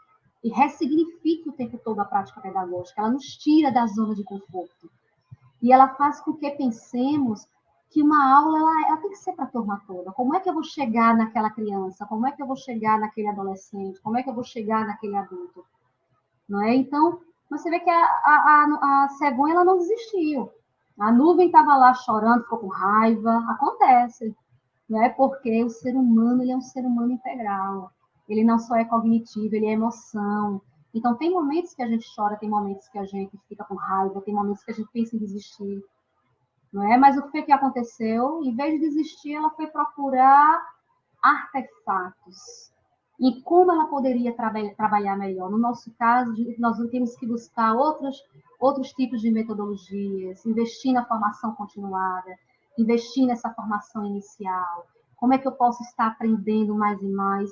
e ressignifique o tempo todo a prática pedagógica. Ela nos tira da zona de conforto. E ela faz com que pensemos que uma aula ela tem que ser para a turma toda. Como é que eu vou chegar naquela criança? Como é que eu vou chegar naquele adolescente? Como é que eu vou chegar naquele adulto? Não é? Então, você vê que a cegonha ela não desistiu. A nuvem estava lá chorando, ficou com raiva. Acontece, né? Porque o ser humano ele é um ser humano integral. Ele não só é cognitivo, ele é emoção. Então, tem momentos que a gente chora, tem momentos que a gente fica com raiva, tem momentos que a gente pensa em desistir. Não é? Mas o que foi que aconteceu? Em vez de desistir, ela foi procurar artefatos. E como ela poderia trabalhar melhor? No nosso caso, nós temos que buscar outros tipos de metodologias, investir na formação continuada, investir nessa formação inicial. Como é que eu posso estar aprendendo mais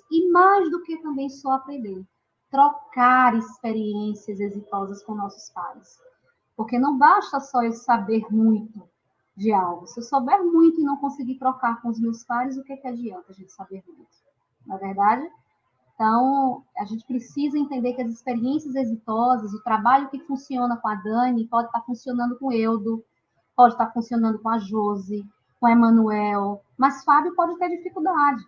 e mais do que também só aprender? Trocar experiências exitosas com nossos pais. Porque não basta só eu saber muito de algo. Se eu souber muito e não conseguir trocar com os meus pares, o que adianta a gente saber muito? Não é verdade? Então, A gente precisa entender que as experiências exitosas, o trabalho que funciona com a Dani, pode estar funcionando com o Eudo, pode estar funcionando com a Josi, com a Emanuel, mas Fábio pode ter dificuldade.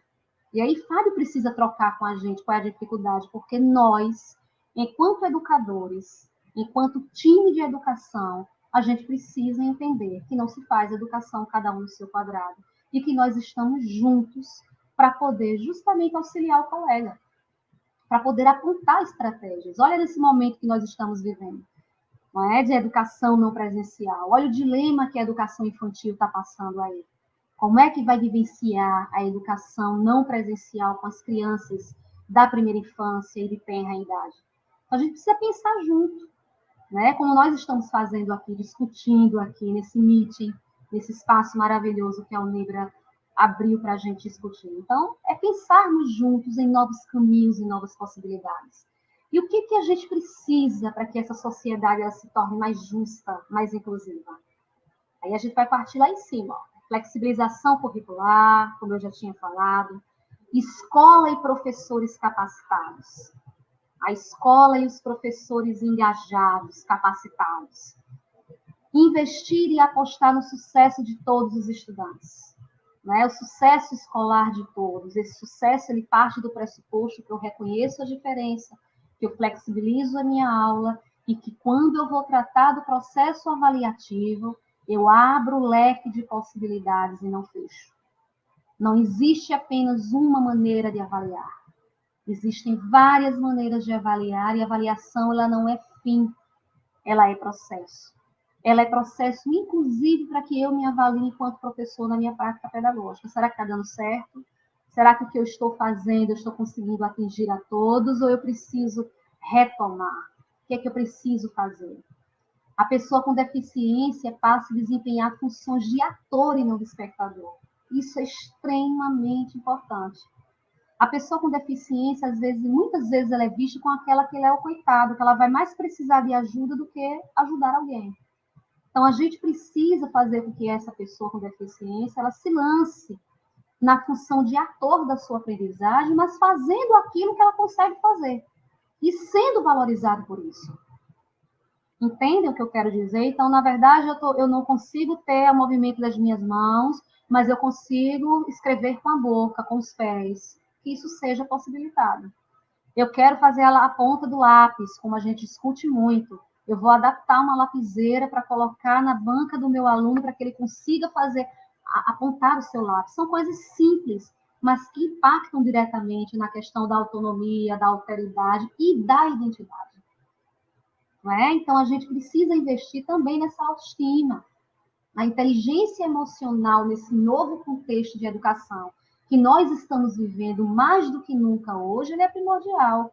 E aí Fábio precisa trocar com a gente qual é a dificuldade, porque nós, enquanto educadores, enquanto time de educação, a gente precisa entender que não se faz educação cada um no seu quadrado e que nós estamos juntos para poder justamente auxiliar o colega, para poder apontar estratégias. Olha nesse momento que nós estamos vivendo, não é? De educação não presencial. Olha o dilema que a educação infantil está passando aí. Como é que vai vivenciar a educação não presencial com as crianças da primeira infância e de tenra idade? A gente precisa pensar junto, né? Como nós estamos fazendo aqui, discutindo aqui nesse meeting, nesse espaço maravilhoso que a Unibra abriu para a gente discutir. Então, é pensarmos juntos em novos caminhos e novas possibilidades. E o que a gente precisa para que essa sociedade ela se torne mais justa, mais inclusiva? Aí a gente vai partir lá em cima, ó. Flexibilização curricular, como eu já tinha falado, escola e professores capacitados. A escola e os professores engajados, capacitados. Investir e apostar no sucesso de todos os estudantes. Né? O sucesso escolar de todos. Esse sucesso ele parte do pressuposto que eu reconheço a diferença, que eu flexibilizo a minha aula e que quando eu vou tratar do processo avaliativo, eu abro o leque de possibilidades e não fecho. Não existe apenas uma maneira de avaliar. Existem várias maneiras de avaliar e a avaliação ela não é fim, ela é processo. Ela é processo, inclusive, para que eu me avalie enquanto professor na minha prática pedagógica. Será que está dando certo? Será que o que eu estou fazendo, eu estou conseguindo atingir a todos ou eu preciso retomar? O que é que eu preciso fazer? A pessoa com deficiência passa a desempenhar funções de ator e não de espectador. Isso é extremamente importante. A pessoa com deficiência, às vezes, muitas vezes ela é vista com aquela que ela é o coitado, que ela vai mais precisar de ajuda do que ajudar alguém. Então, a gente precisa fazer com que essa pessoa com deficiência, ela se lance na função de ator da sua aprendizagem, mas fazendo aquilo que ela consegue fazer e sendo valorizado por isso. Entendem o que eu quero dizer? Então, na verdade, eu não consigo ter o movimento das minhas mãos, mas eu consigo escrever com a boca, com os pés, que isso seja possibilitado. Eu quero fazer a ponta do lápis, como a gente discute muito. Eu vou adaptar uma lapiseira para colocar na banca do meu aluno para que ele consiga fazer, apontar o seu lápis. São coisas simples, mas que impactam diretamente na questão da autonomia, da alteridade e da identidade. Não é? Então, a gente precisa investir também nessa autoestima, na inteligência emocional, nesse novo contexto de educação que nós estamos vivendo mais do que nunca hoje, ele é primordial.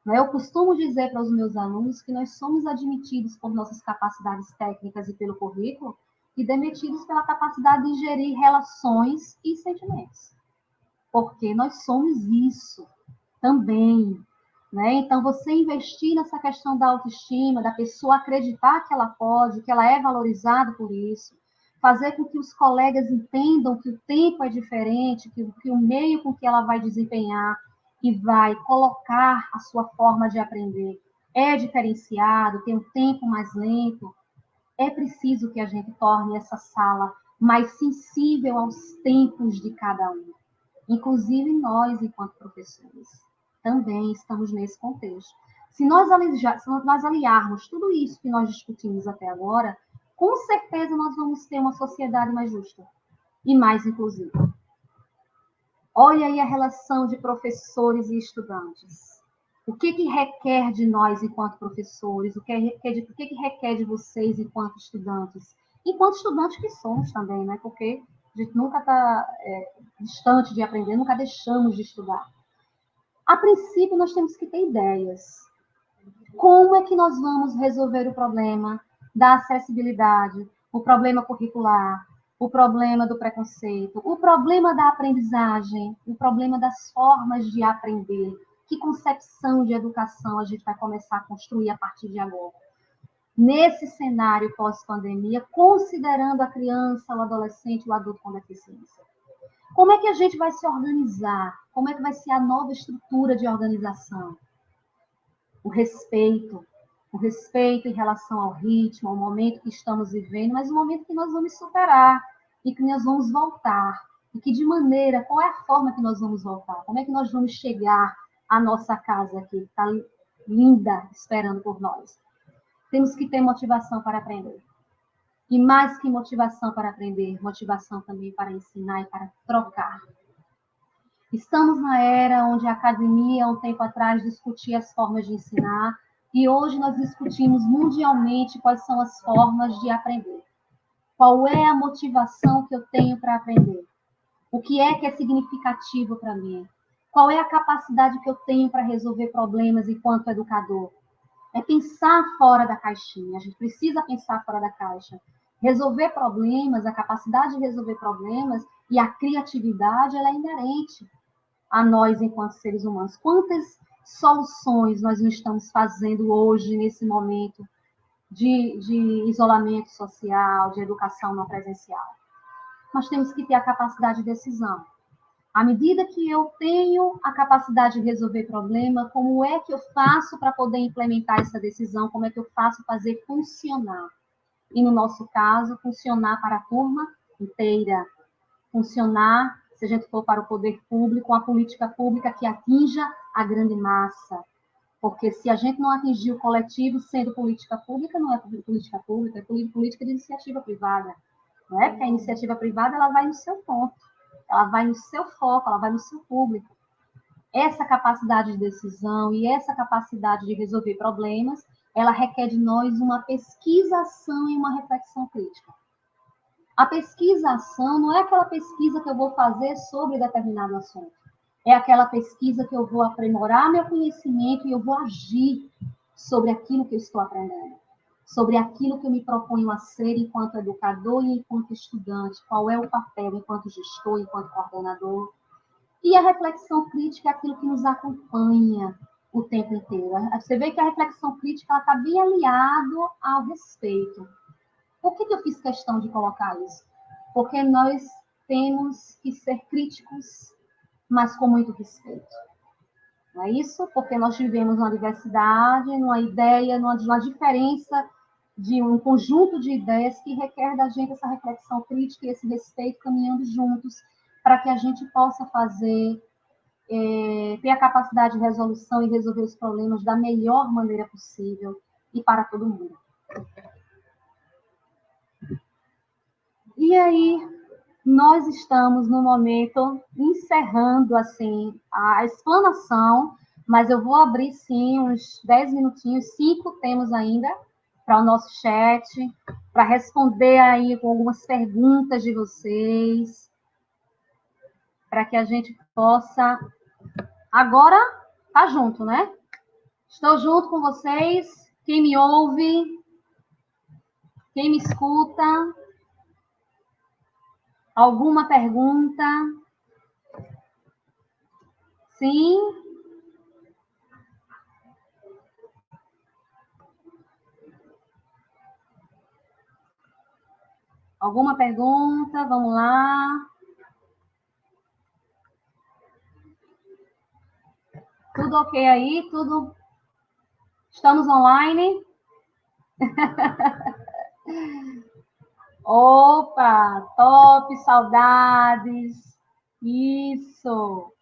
Eu costumo dizer para os meus alunos que nós somos admitidos por nossas capacidades técnicas e pelo currículo e demitidos pela capacidade de gerir relações e sentimentos. Porque nós somos isso também. Né? Então, você investir nessa questão da autoestima, da pessoa acreditar que ela pode, que ela é valorizada por isso, fazer com que os colegas entendam que o tempo é diferente, que o meio com que ela vai desempenhar e vai colocar a sua forma de aprender é diferenciado, tem um tempo mais lento, é preciso que a gente torne essa sala mais sensível aos tempos de cada um, inclusive nós, enquanto professores. Também estamos nesse contexto. Se nós aliarmos tudo isso que nós discutimos até agora, com certeza nós vamos ter uma sociedade mais justa e mais inclusiva. Olha aí a relação de professores e estudantes. O que requer de nós enquanto professores? O que requer de vocês enquanto estudantes? Enquanto estudantes que somos também, né? Porque a gente nunca está distante de aprender, nunca deixamos de estudar. A princípio, nós temos que ter ideias. Como é que nós vamos resolver o problema da acessibilidade, o problema curricular, o problema do preconceito, o problema da aprendizagem, o problema das formas de aprender? Que concepção de educação a gente vai começar a construir a partir de agora? Nesse cenário pós-pandemia, considerando a criança, o adolescente, o adulto com deficiência. Como é que a gente vai se organizar? Como é que vai ser a nova estrutura de organização? O respeito em relação ao ritmo, ao momento que estamos vivendo, mas o momento que nós vamos superar e que nós vamos voltar. E que de maneira, qual é a forma que nós vamos voltar? Como é que nós vamos chegar à nossa casa aqui, que está linda, esperando por nós? Temos que ter motivação para aprender. E mais que motivação para aprender, motivação também para ensinar e para trocar. Estamos na era onde a academia, um tempo atrás, discutia as formas de ensinar, e hoje nós discutimos mundialmente quais são as formas de aprender. Qual é a motivação que eu tenho para aprender? O que é significativo para mim? Qual é a capacidade que eu tenho para resolver problemas enquanto educador? É pensar fora da caixinha, a gente precisa pensar fora da caixa. Resolver problemas, a capacidade de resolver problemas e a criatividade, ela é inerente a nós enquanto seres humanos. Quantas soluções nós não estamos fazendo hoje, nesse momento de isolamento social, de educação não presencial? Nós temos que ter a capacidade de decisão. À medida que eu tenho a capacidade de resolver problema, como é que eu faço para poder implementar essa decisão? Como é que eu faço fazer funcionar? E, no nosso caso, funcionar para a turma inteira. Funcionar, se a gente for para o poder público, a política pública que atinja a grande massa. Porque se a gente não atingir o coletivo sendo política pública, não é política pública, é política de iniciativa privada. Não é? Porque a iniciativa privada ela vai no seu ponto, ela vai no seu foco, ela vai no seu público. Essa capacidade de decisão e essa capacidade de resolver problemas, ela requer de nós uma pesquisação e uma reflexão crítica. A pesquisação não é aquela pesquisa que eu vou fazer sobre determinado assunto. É aquela pesquisa que eu vou aprimorar meu conhecimento e eu vou agir sobre aquilo que eu estou aprendendo. Sobre aquilo que eu me proponho a ser enquanto educador e enquanto estudante. Qual é o papel enquanto gestor, enquanto coordenador. E a reflexão crítica é aquilo que nos acompanha o tempo inteiro. Você vê que a reflexão crítica está bem aliado ao respeito. Por que eu fiz questão de colocar isso? Porque nós temos que ser críticos, mas com muito respeito. Não é isso? Porque nós vivemos numa diversidade, numa ideia, numa diferença de um conjunto de ideias que requer da gente essa reflexão crítica e esse respeito caminhando juntos para que a gente possa fazer, ter a capacidade de resolução e resolver os problemas da melhor maneira possível e para todo mundo. E aí, nós estamos no momento encerrando assim a explanação, mas eu vou abrir sim uns 10 minutinhos, 5 temos ainda para o nosso chat, para responder aí com algumas perguntas de vocês, para que a gente possa agora tá junto, né? Estou junto com vocês, quem me ouve, quem me escuta. Alguma pergunta? Sim? Alguma pergunta? Vamos lá. Tudo ok aí? Tudo? Estamos online? Opa, top, saudades. Isso.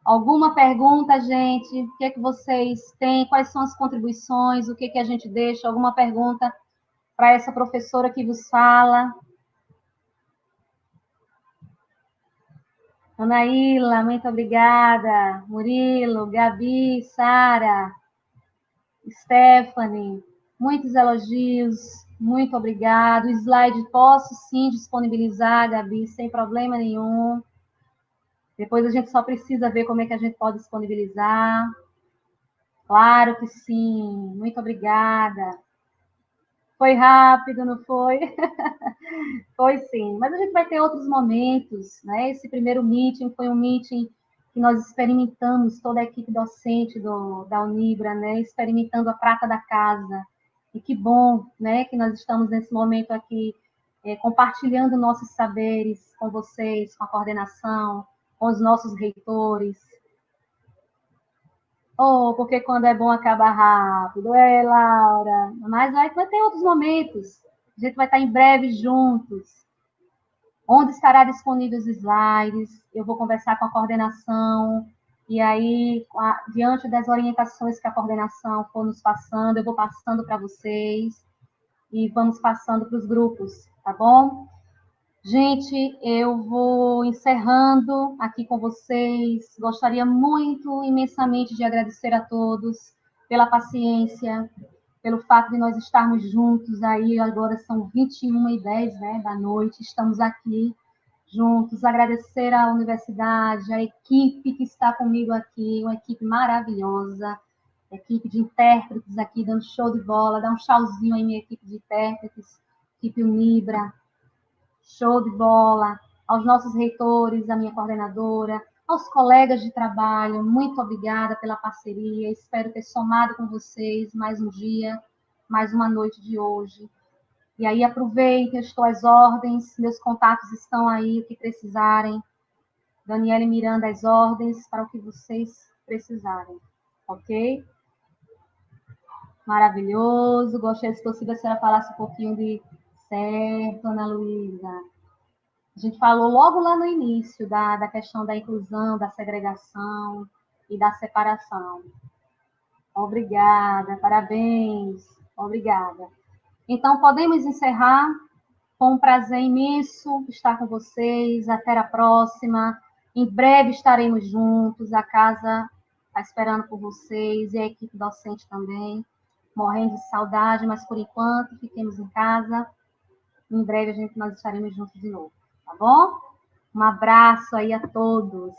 Alguma pergunta, gente? O que é que vocês têm? Quais são as contribuições? O que é que a gente deixa? Alguma pergunta para essa professora que vos fala? Anaíla, muito obrigada. Murilo, Gabi, Sara, Stephanie, muitos elogios, muito obrigado. O slide posso sim disponibilizar, Gabi, sem problema nenhum. Depois a gente só precisa ver como é que a gente pode disponibilizar. Claro que sim, muito obrigada. Foi rápido, não foi? Foi sim, mas a gente vai ter outros momentos, né? Esse primeiro meeting foi um meeting que nós experimentamos, toda a equipe docente da Unibra, né? Experimentando a prata da casa. E que bom, né? Que nós estamos nesse momento aqui compartilhando nossos saberes com vocês, com a coordenação, com os nossos reitores. Porque quando é bom acaba rápido. Laura, mas vai ter outros momentos. A gente vai estar em breve juntos. Onde estará disponível os slides, eu vou conversar com a coordenação, e aí, diante das orientações que a coordenação for nos passando, eu vou passando para vocês, e vamos passando para os grupos, tá bom? Gente, eu vou encerrando aqui com vocês. Gostaria muito, imensamente, de agradecer a todos pela paciência, pelo fato de nós estarmos juntos aí, agora são 21h10, né, da noite, estamos aqui juntos, agradecer à universidade, à equipe que está comigo aqui, uma equipe maravilhosa, equipe de intérpretes aqui, dando show de bola, dá um tchauzinho aí, minha equipe de intérpretes, equipe Unibra, show de bola, aos nossos reitores, à minha coordenadora, aos colegas de trabalho, muito obrigada pela parceria, espero ter somado com vocês mais um dia, mais uma noite de hoje. E aí aproveitem, estou às ordens, meus contatos estão aí, o que precisarem. Daniela e Miranda, às ordens para o que vocês precisarem, ok? Maravilhoso, gostaria, se possível, a senhora falasse um pouquinho de... Certo, Ana Luísa. A gente falou logo lá no início da questão da inclusão, da segregação e da separação. Obrigada, parabéns, obrigada. Então, podemos encerrar. Foi um prazer imenso estar com vocês. Até a próxima. Em breve estaremos juntos. A casa está esperando por vocês e a equipe docente também. Morrendo de saudade, mas por enquanto fiquemos em casa. Em breve nós estaremos juntos de novo, tá bom? Um abraço aí a todos.